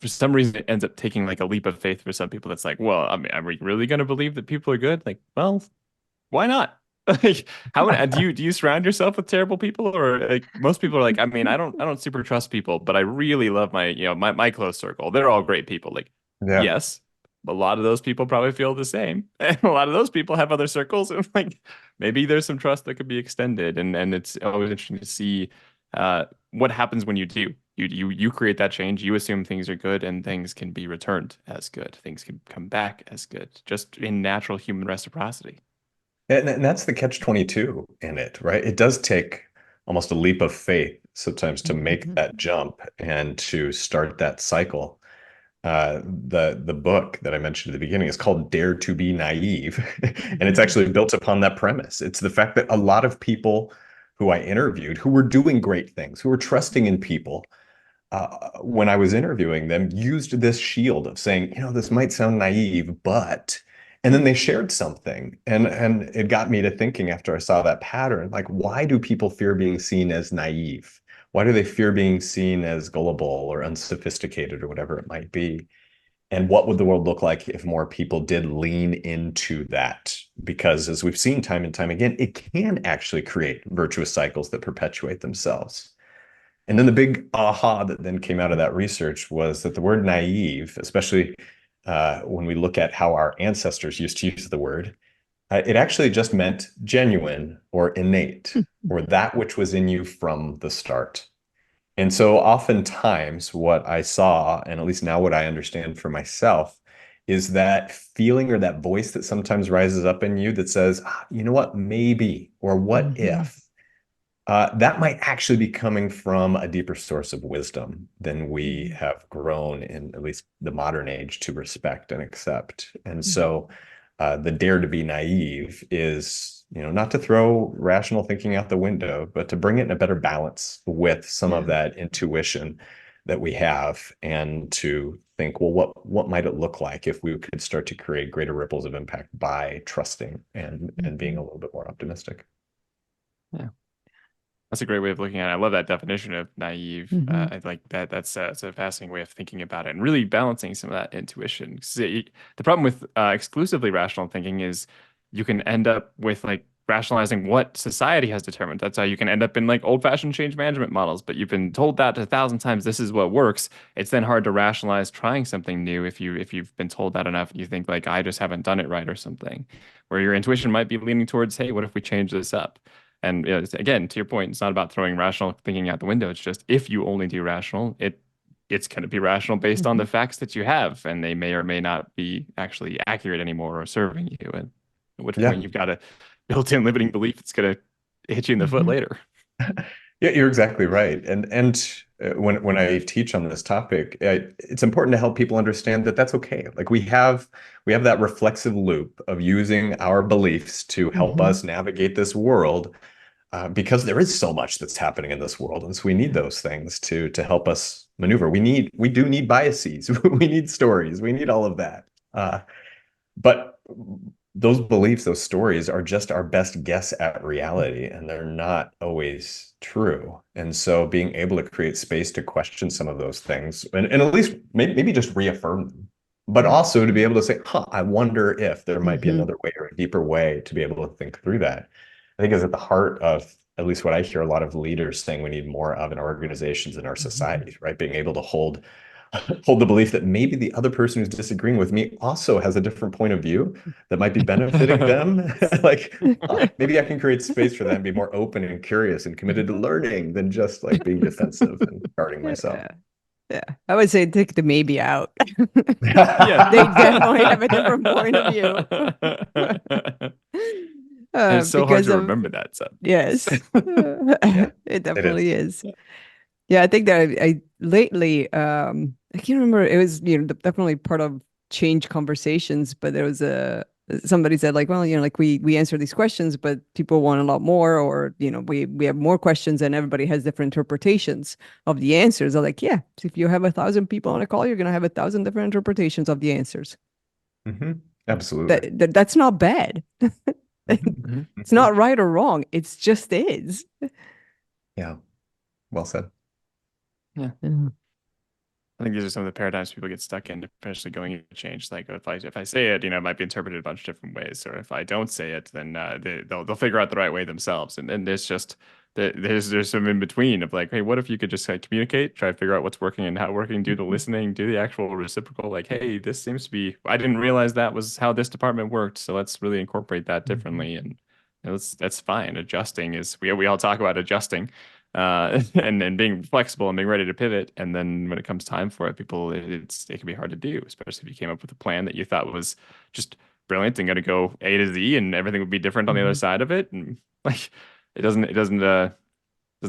for some reason, it ends up taking like a leap of faith for some people. That's like, well, I mean, are we really going to believe that people are good? Like, well, why not? Like, how many do you surround yourself with terrible people, or like most people are like, I mean, I don't super trust people, but I really love my close circle. They're all great people. Like, Yeah. yes, a lot of those people probably feel the same, and a lot of those people have other circles, and like maybe there's some trust that could be extended, and it's always interesting to see what happens when you do. You create that change. You assume things are good, and things can be returned as good. Things can come back as good, just in natural human reciprocity. And that's the catch-22 in it, right? It does take almost a leap of faith sometimes to make that jump and to start that cycle. The book that I mentioned at the beginning is called Dare to be Naive. And it's actually built upon that premise. It's the fact that a lot of people who I interviewed who were doing great things, who were trusting in people, when I was interviewing them, used this shield of saying, this might sound naive, but, and then they shared something. And it got me to thinking after I saw that pattern, like, why do people fear being seen as naive? Why do they fear being seen as gullible or unsophisticated or whatever it might be? And what would the world look like if more people did lean into that? Because as we've seen time and time again, it can actually create virtuous cycles that perpetuate themselves. And then the big aha that then came out of that research was that the word naive, especially when we look at how our ancestors used to use the word, it actually just meant genuine or innate, or that which was in you from the start. And so oftentimes what I saw, and at least now what I understand for myself, is that feeling or that voice that sometimes rises up in you that says, you know what, maybe, or what if, that might actually be coming from a deeper source of wisdom than we have grown in at least the modern age to respect and accept. And so the dare to be naive is, not to throw rational thinking out the window, but to bring it in a better balance with some of that intuition that we have, and to think, well, what might it look like if we could start to create greater ripples of impact by trusting and being a little bit more optimistic. Yeah. That's a great way of looking at it. I love that definition of naive. I like that. That's a fascinating way of thinking about it, and really balancing some of that intuition. The problem with exclusively rational thinking is you can end up with like rationalizing what society has determined. That's how you can end up in like old-fashioned change management models. But you've been told that 1,000 times. This is what works. It's then hard to rationalize trying something new if you've been told that enough. You think like, I just haven't done it right or something. Where your intuition might be leaning towards, hey, what if we change this up? And again, to your point, it's not about throwing rational thinking out the window. It's just, if you only do rational, it's going to be rational based on the facts that you have, and they may or may not be actually accurate anymore or serving you. And at which point you've got a built-in limiting belief that's going to hit you in the foot later. Yeah, you're exactly right. And when I teach on this topic, it's important to help people understand that that's okay. Like we have that reflexive loop of using our beliefs to help us navigate this world, because there is so much that's happening in this world, and so we need those things to help us maneuver. We do need biases, we need stories, we need all of that. But those beliefs, those stories are just our best guess at reality, and they're not always true. And so being able to create space to question some of those things, and at least maybe just reaffirm them, but also to be able to say, I wonder if there might be another way or a deeper way to be able to think through that, I think is at the heart of at least what I hear a lot of leaders saying we need more of in our organizations and our societies, right? Being able to hold hold the belief that maybe the other person who's disagreeing with me also has a different point of view that might be benefiting them. Like, maybe I can create space for them, be more open and curious and committed to learning than just like being defensive and guarding myself. Yeah. Yeah. I would say take the maybe out. Yeah. They definitely have a different point of view. And it's so hard Because to of, remember that stuff. yes, Yeah, it definitely is. Yeah, I think that I lately, I can't remember. It was, definitely part of change conversations, but there was somebody said like, well, like we answer these questions, but people want a lot more, or we have more questions, and everybody has different interpretations of the answers. I'm like, yeah, if you have 1,000 people on a call, you're gonna have 1,000 different interpretations of the answers. Absolutely. That's not bad. It's not right or wrong. It's just is. Yeah. Well said. Yeah. I think these are some of the paradigms people get stuck in, especially going into change. Like if I say it, it might be interpreted a bunch of different ways. Or if I don't say it, then they'll figure out the right way themselves. And then there's some in between of like, hey, what if you could just like communicate, try to figure out what's working and not working, do the listening, do the actual reciprocal. Like, hey, this seems to be. I didn't realize that was how this department worked, so let's really incorporate that differently. And that's fine. Adjusting is we all talk about adjusting. And being flexible and being ready to pivot. And then when it comes time for it, it can be hard to do, especially if you came up with a plan that you thought was just brilliant and going to go A to Z and everything would be different on the other side of it. And like, it doesn't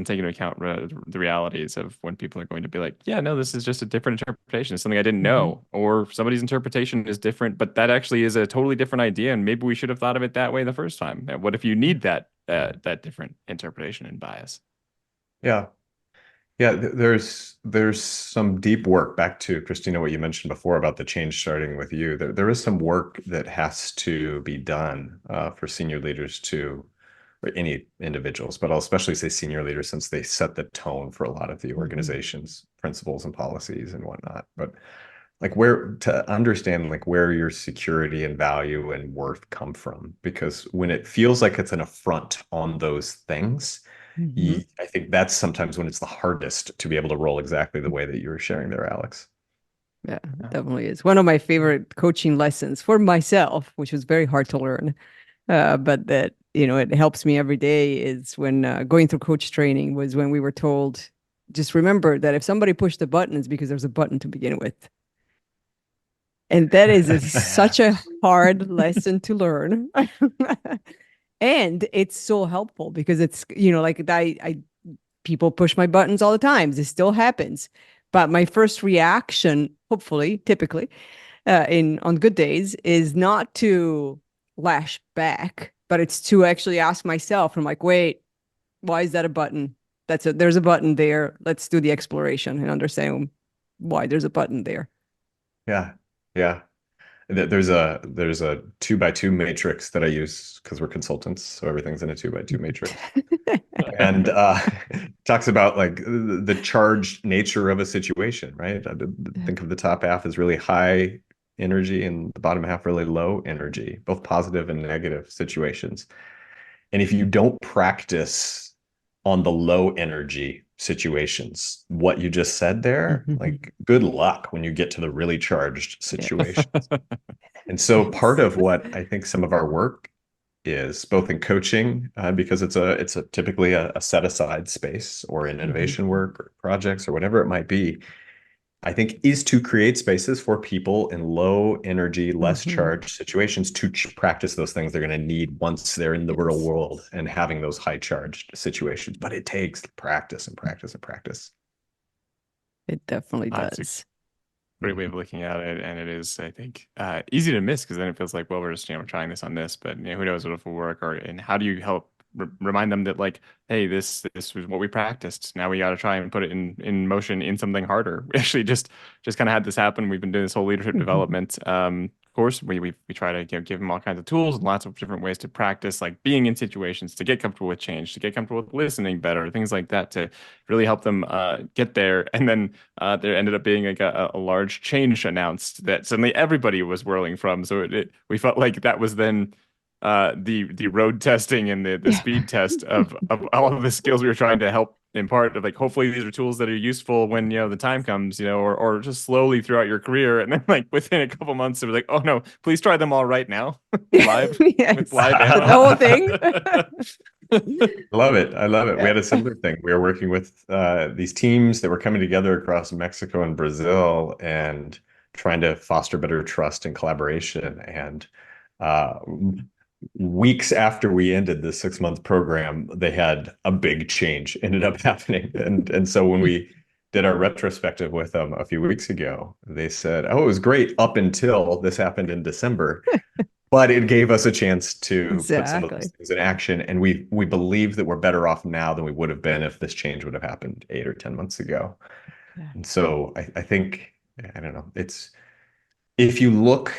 take into account the realities of when people are going to be like, yeah, no, this is just a different interpretation. It's something I didn't know, or somebody's interpretation is different, but that actually is a totally different idea. And maybe we should have thought of it that way the first time. What if you need that different interpretation and bias? Yeah. Yeah, there's some deep work, back to Christina, what you mentioned before about the change starting with you. There is some work that has to be done for senior leaders or any individuals, but I'll especially say senior leaders since they set the tone for a lot of the organization's principles and policies and whatnot. But like to understand like where your security and value and worth come from, because when it feels like it's an affront on those things, I think that's sometimes when it's the hardest to be able to roll exactly the way that you were sharing there, Alex. Yeah, it definitely is. One of my favorite coaching lessons for myself, which was very hard to learn, but that, it helps me every day, is when going through coach training, was when we were told, just remember that if somebody pushed the button, it's because there's a button to begin with. And that is such a hard lesson to learn. And it's so helpful because it's, like people push my buttons all the time. This still happens. But my first reaction, hopefully, typically, on good days, is not to lash back, but it's to actually ask myself, I'm like, wait, why is that a button? There's a button there. Let's do the exploration and understand why there's a button there. Yeah. Yeah. There's a 2x2 matrix that I use because we're consultants, so everything's in a 2x2 matrix. And talks about like the charged nature of a situation, right? I think of the top half as really high energy and the bottom half really low energy, both positive and negative situations. And if you don't practice on the low energy situations, what you just said there, like good luck when you get to the really charged situations. And so part of what I think some of our work is, both in coaching, because it's a typically a set aside space, or in innovation work or projects or whatever it might be, I think, is to create spaces for people in low energy, less charged situations to practice those things they're going to need once they're in the real world and having those high charged situations. But it takes practice and practice and practice. It definitely That's does. Great way of looking at it, and it is, I think, easy to miss, because then it feels like, well, we're just we're trying this on this, but who knows what it will work, and how do you help remind them that, like, hey, this was what we practiced, now we got to try and put it in motion in something harder. We actually just kind of had this happen. We've been doing this whole leadership development course. We try to give them all kinds of tools and lots of different ways to practice, like being in situations, to get comfortable with change, to get comfortable with listening better, things like that, to really help them get there. And then there ended up being like a large change announced that suddenly everybody was whirling from. So we felt like that was then the road testing and the speed test of all of the skills we were trying to help in part of like, hopefully these are tools that are useful when, the time comes, or just slowly throughout your career. And then like within a couple months, it was like, oh no, please try them all right now. Live with live the whole thing. Love it. I love it. We Yeah. had a similar thing. We were working with these teams that were coming together across Mexico and Brazil and trying to foster better trust and collaboration. And uh, weeks after we ended the 6-month program, they had a big change ended up happening. And so when we did our retrospective with them a few weeks ago, they said, oh, it was great up until this happened in December. But it gave us a chance to put some of those things in action. And we believe that we're better off now than we would have been if this change would have happened 8 or 10 months ago. Yeah. And so I think, I don't know, it's, if you look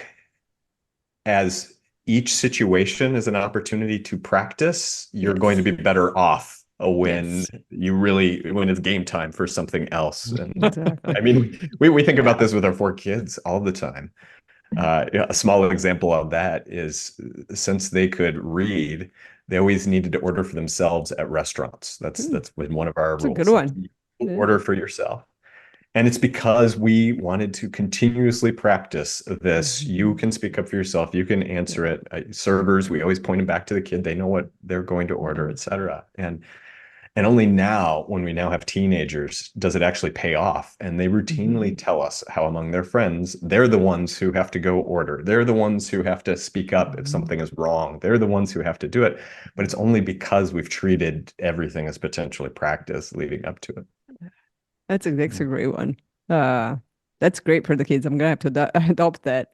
as each situation as an opportunity to practice, you're going to be better off when when it's game time for something else. And I mean, we think about this with our 4 kids all the time. A small example of that is, since they could read, they always needed to order for themselves at restaurants. That's been one of our rules. A good one. Order for yourself. And it's because we wanted to continuously practice this. You can speak up for yourself. You can answer it. Servers, we always point them back to the kid. They know what they're going to order, etc. And only now, when we now have teenagers, does it actually pay off. And they routinely tell us how among their friends, they're the ones who have to go order. They're the ones who have to speak up if something is wrong. They're the ones who have to do it. But it's only because we've treated everything as potentially practice leading up to it. That's a great one. That's great for the kids. I'm gonna have to adopt that,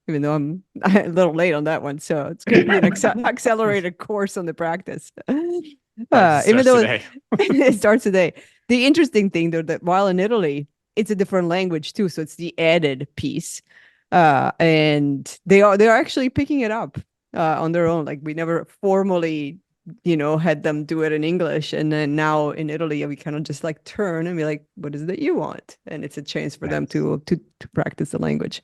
even though I'm a little late on that one. So it's gonna be an accelerated course on the practice. Even though it starts today. The interesting thing, though, that while in Italy, it's a different language too, so it's the added piece, and they're actually picking it up on their own. Like, we never formally, had them do it in English, and then now in Italy, we kind of just like turn and be like, "What is it that you want?" And it's a chance for them to practice the language.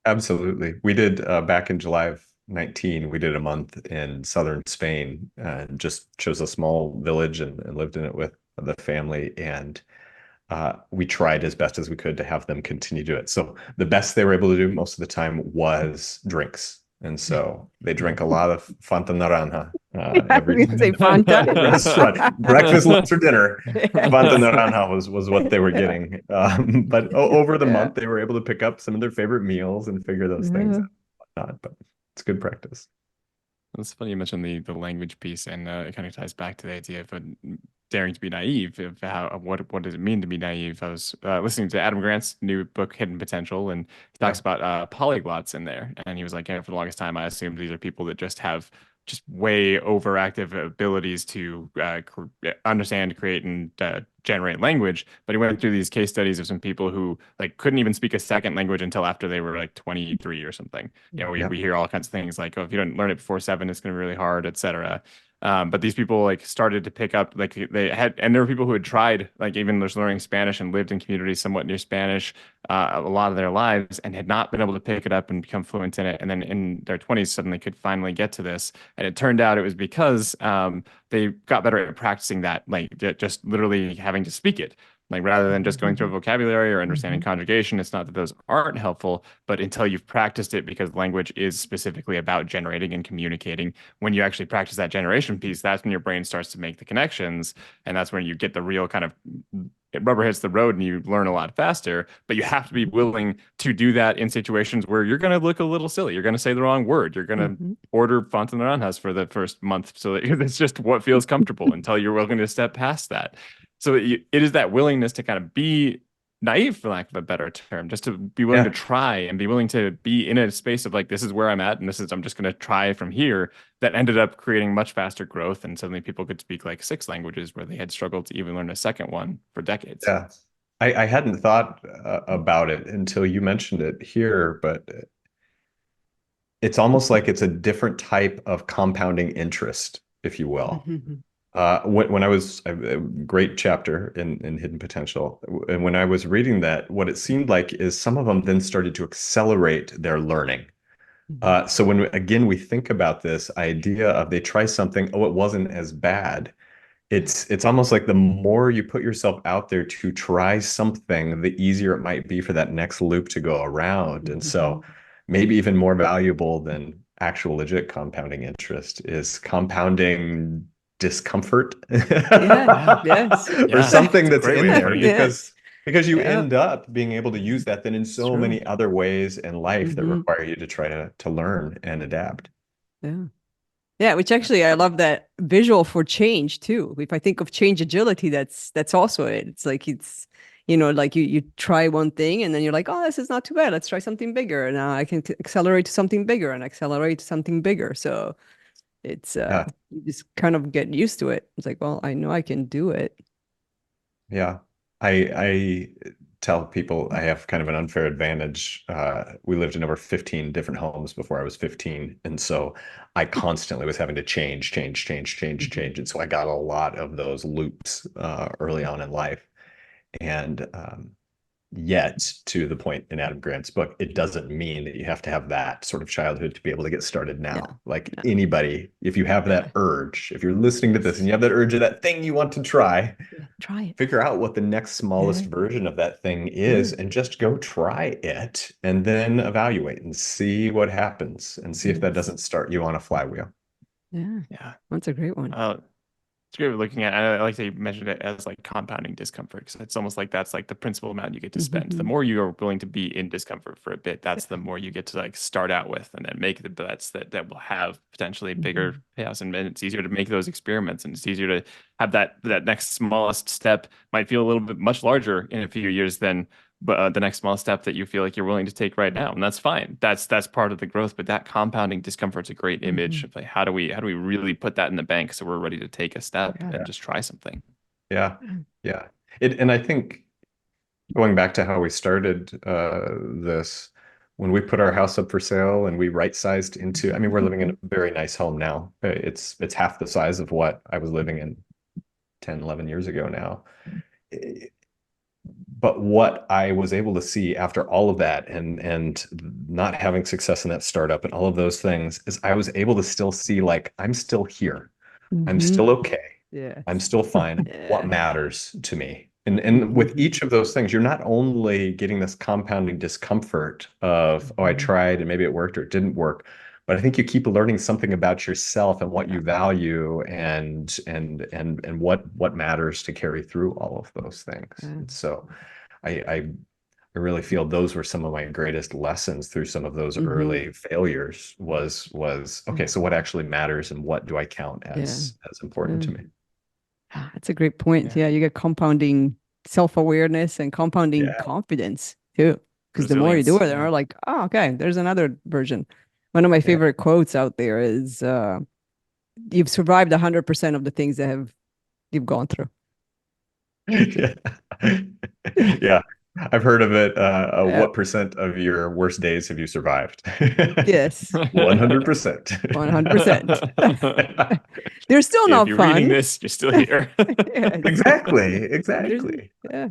Absolutely, we did back in July of 19, we did a month in southern Spain and just chose a small village and lived in it with the family. And we tried as best as we could to have them continue to do it. So the best they were able to do most of the time was drinks. And so they drank a lot of Fanta Naranja every say Fanta. restaurant. Breakfast, lunch, or dinner. Fanta Naranja was what they were getting. But over the month, they were able to pick up some of their favorite meals and figure those things out. But it's good practice. It's funny you mentioned the language piece, and it kind of ties back to the idea of daring to be naive. Of what does it mean to be naive? I was listening to Adam Grant's new book, Hidden Potential, and he talks about polyglots in there. And he was like, for the longest time, I assumed these are people that just have way overactive abilities to understand, create, and generate language. But he went through these case studies of some people who like couldn't even speak a second language until after they were like 23 or something. We hear all kinds of things like, oh, if you don't learn it before 7, it's going to be really hard, etc. But these people like started to pick up, like they had, and there were people who had tried, like even just learning Spanish and lived in communities somewhat near Spanish a lot of their lives, and had not been able to pick it up and become fluent in it. And then in their 20s, suddenly could finally get to this. And it turned out it was because they got better at practicing that, like just literally having to speak it. Like, rather than just going through a vocabulary or understanding conjugation, it's not that those aren't helpful, but until you've practiced it, because language is specifically about generating and communicating. When you actually practice that generation piece, that's when your brain starts to make the connections. And that's when you get the real kind of rubber hits the road and you learn a lot faster. But you have to be willing to do that in situations where you're going to look a little silly. You're going to say the wrong word. You're going to order Fanta Naranjas for the first month. So that it's just what feels comfortable until you're willing to step past that. So it is that willingness to kind of be naive, for lack of a better term, just to be willing to try and be willing to be in a space of like, this is where I'm at, and I'm just going to try from here, that ended up creating much faster growth. And suddenly people could speak like 6 languages where they had struggled to even learn a second one for decades. Yeah, I hadn't thought about it until you mentioned it here, but it's almost like it's a different type of compounding interest, if you will. When I was a great chapter in Hidden Potential, and when I was reading that, what it seemed like is some of them then started to accelerate their learning. So when, again, we think about this idea of they try something, oh, it wasn't as bad. it's almost like the more you put yourself out there to try something, the easier it might be for that next loop to go around. And so maybe even more valuable than actual legit compounding interest is compounding discomfort Yeah. Yes. or Yeah. something It's a that's great in way to there put it. because you Yeah. end up being able to use that then in so True. many other ways in life that Mhm. require you to try to learn and adapt. Yeah. Yeah, which actually I love that visual for change too. If I think of change agility, that's also it. It's like like you try one thing and then you're like, oh, this is not too bad. Let's try something bigger. And now I can accelerate to something bigger and accelerate to something bigger. So it's Yeah. you just kind of get used to it. It's like, well, I know I can do it. Yeah. I tell people I have kind of an unfair advantage. We lived in over 15 different homes before I was 15. And so I constantly was having to change. And so I got a lot of those loops early on in life. And yet, to the point in Adam Grant's book, it doesn't mean that you have to have that sort of childhood to be able to get started now. Yeah. Like No. anybody, if you have that urge, if you're listening to this and you have that urge of that thing you want to try, Try it. figure out what the next smallest Yeah. version of that thing is and just go try it and then evaluate and see what happens and see if that doesn't start you on a flywheel. Yeah. Yeah. That's a great one. It's great looking at. I like that you mentioned it as like compounding discomfort, because it's almost like that's like the principal amount you get to spend. The more you are willing to be in discomfort for a bit, that's the more you get to like start out with, and then make the bets that will have potentially bigger payouts. And it's easier to make those experiments, and it's easier to have that next smallest step might feel a little bit much larger in a few years than the next small step that you feel like you're willing to take right now, and that's fine. That's part of the growth. But that compounding discomfort's a great image of like how do we really put that in the bank so we're ready to take a step and just try something. Yeah. And I think going back to how we started this, when we put our house up for sale and we right-sized into, I mean, we're living in a very nice home now. It's half the size of what I was living in 10, 11 years ago now. But what I was able to see after all of that and not having success in that startup and all of those things is I was able to still see like I'm still here. I'm still okay. Yeah. I'm still fine. What Yeah. matters to me? And with each of those things, you're not only getting this compounding discomfort of, oh, I tried and maybe it worked or it didn't work, but I think you keep learning something about yourself and what you value and what matters to carry through all of those things. And so I really feel those were some of my greatest lessons through some of those early failures was okay, so what actually matters and what do I count as important to me? That's a great point. Yeah, you get compounding self-awareness and compounding confidence too. Because the more you do it, they're like, oh, okay, there's another version. One of my favorite quotes out there is you've survived 100% of the things that you've gone through. Yeah. I've heard of it. What percent of your worst days have you survived? Yes. 100%. 100%. They're still not If you're fun. reading this, you're still here. Exactly. Yeah.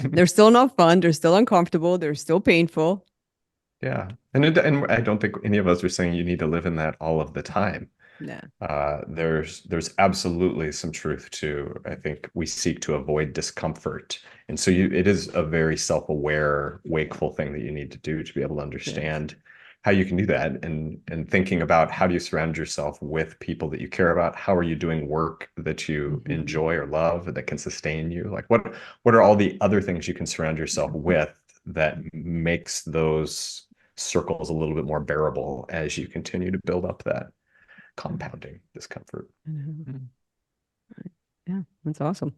They're still not fun. They're still uncomfortable. They're still painful. Yeah. And I don't think any of us are saying you need to live in that all of the time. Yeah. There's absolutely some truth to, I think we seek to avoid discomfort. And so it is a very self-aware, wakeful thing that you need to do to be able to understand how you can do that and thinking about how do you surround yourself with people that you care about? How are you doing work that you enjoy or love that can sustain you? Like what are all the other things you can surround yourself with that makes those circles a little bit more bearable as you continue to build up that compounding discomfort. Yeah, that's awesome.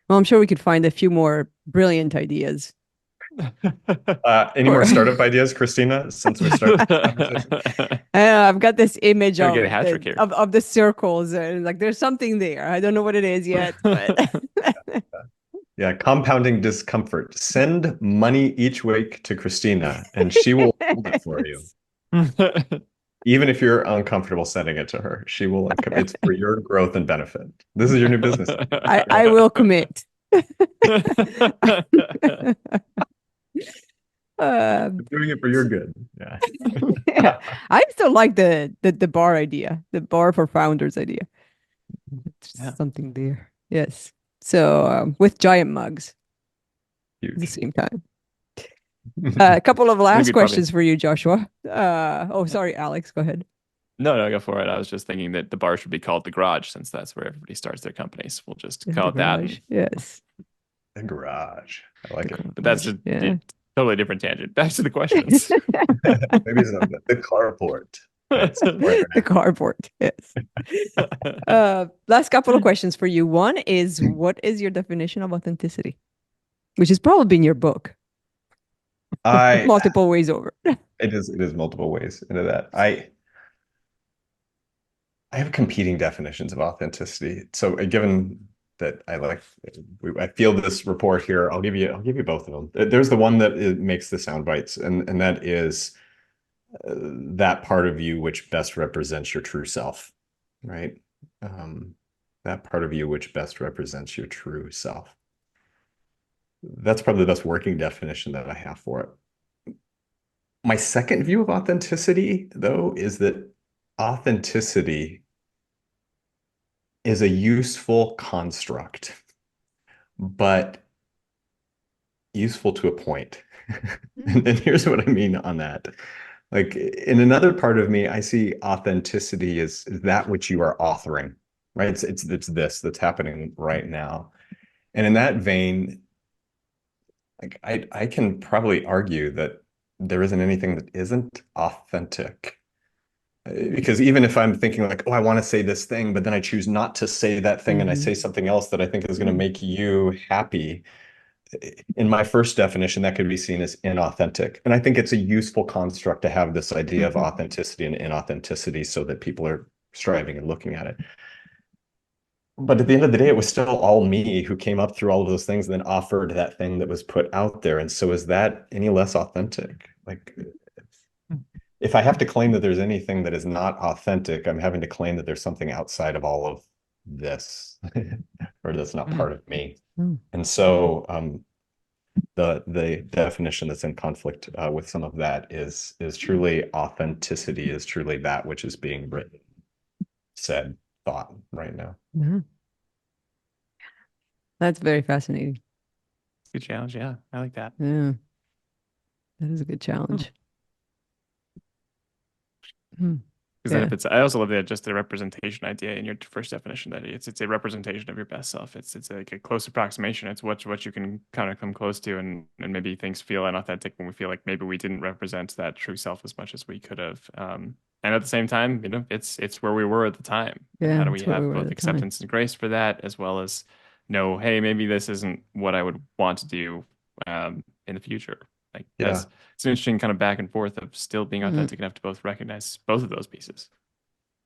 Well, I'm sure we could find a few more brilliant ideas. Any more startup ideas, Christina, since we started this conversation? I've got this image Gotta get a hat trick here. of the circles, and like there's something there. I don't know what it is yet, but Yeah, compounding discomfort. Send money each week to Christina, and she will hold it for you. Even if you're uncomfortable sending it to her, she will. It's for your growth and benefit. This is your new business. I will commit. Doing it for your good. Yeah. I still like the bar idea, the bar for founders idea. something there. Yes. So with giant mugs at the Huge. same time. A couple of last we'd probably- questions for you, Joshua. Sorry, Alex, go ahead. No, go for it. I was just thinking that the bar should be called the garage, since that's where everybody starts their companies. We'll just call it that. Garage. Yes. The garage. I like it. But that's a Yeah. totally different tangent. Back to the questions. Maybe it's the carport. The cardboard. Yes. Last couple of questions for you. One is, what is your definition of authenticity? Which is probably in your book. Multiple ways over. It is multiple ways into that. I have competing definitions of authenticity. So given that I feel this report here, I'll give you both of them. There's the one that makes the sound bites, and that is that part of you which best represents your true self, right? That part of you which best represents your true self. That's probably the best working definition that I have for it. My second view of authenticity, though, is that authenticity is a useful construct, but useful to a point. And here's what I mean on that. Like, in another part of me, I see authenticity as that which you are authoring, right? It's this that's happening right now. And in that vein, like I can probably argue that there isn't anything that isn't authentic. Because even if I'm thinking like, oh, I want to say this thing, but then I choose not to say that thing, and I say something else that I think is going to make you happy, in my first definition, that could be seen as inauthentic. And I think it's a useful construct to have this idea of authenticity and inauthenticity so that people are striving and looking at it. But at the end of the day, it was still all me who came up through all of those things and then offered that thing that was put out there. And so is that any less authentic? Like, if I have to claim that there's anything that is not authentic, I'm having to claim that there's something outside of all of this or that's not part of me. And so the definition that's in conflict with some of that is truly authenticity, is truly that which is being written, said, thought right now. That's very fascinating. Good challenge. Yeah, I like that. Yeah. That is a good challenge. Because I also love that just the representation idea in your first definition, that it's a representation of your best self. It's like a close approximation. It's what you can kind of come close to, and maybe things feel inauthentic when we feel like maybe we didn't represent that true self as much as we could have. And at the same time, it's where we were at the time. Yeah, how do we have both acceptance and grace for that, as well as know, hey, maybe this isn't what I would want to do in the future. Like, it's an interesting kind of back and forth of still being authentic enough to both recognize both of those pieces.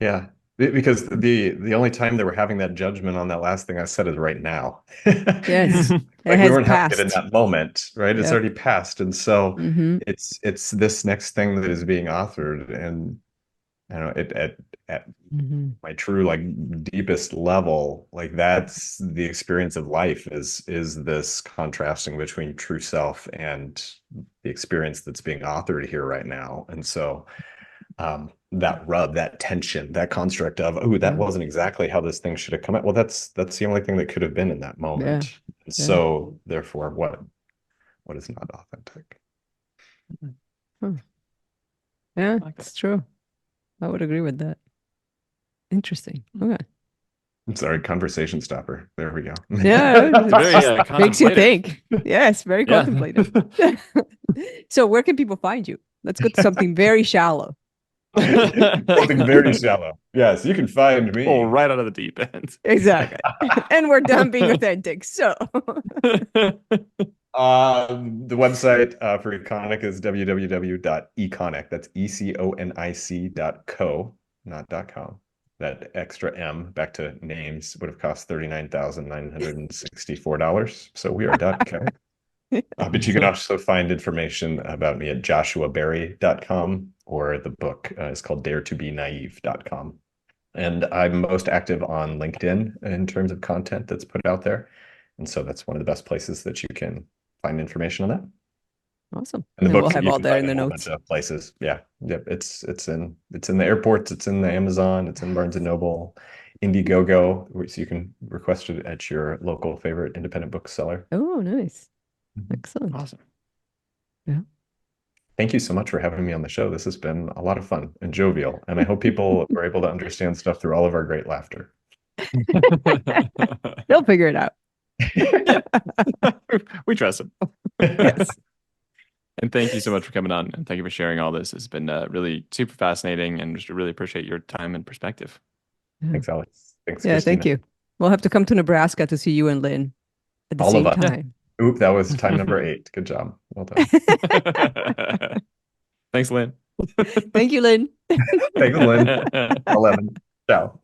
Yeah, because the only time that we're having that judgment on that last thing I said is right now. Yes, like we weren't having it in that moment, right? It's already passed, and so it's this next thing that is being authored, and you know, at my true, like, deepest level, like, that's the experience of life, is this contrasting between true self and the experience that's being authored here right now. And so that rub, that tension, that construct of, oh, that wasn't exactly how this thing should have come out. Well, that's the only thing that could have been in that moment. And so therefore, what is not authentic? Yeah, it's true. I would agree with that. Interesting. Okay. I'm sorry, conversation stopper. There we go. Yeah, makes you think. Yes, very contemplative. So where can people find you? Let's go to something very shallow. Something very shallow. Yes, you can find me. Oh, right out of the deep end. Exactly. And we're done being authentic. So the website for Econic is www.econic. That's ECONIC.co, not .com. That extra M back to names would have cost $39,964. So we are .co. But you can also find information about me at joshuaberry.com, or the book is called daretobenaive.com. And I'm most active on LinkedIn in terms of content that's put out there. And so that's one of the best places that you can find information on that. Awesome. And the book we'll have all there in the notes. Bunch of places. Yeah. Yep. It's in the airports, it's in the Amazon, it's in Barnes and Noble, Indiegogo, so you can request it at your local favorite independent bookseller. Oh, nice. Mhm. Excellent. Awesome. Thank you so much for having me on the show. This has been a lot of fun and jovial, and I hope people were able to understand stuff through all of our great laughter. They'll figure it out. We trust him. Yes. And thank you so much for coming on, and thank you for sharing all this. It's been really super fascinating, and just really appreciate your time and perspective. Thanks, Alex. Thanks, Yeah, Christina. thank you. We'll have to come to Nebraska to see you and Lynn at the All of same us. time. Oop, that was time number 8. Good job. Well done. Thanks, Lynn. Thank you, Lynn. Thanks, Lynn. 11. Ciao.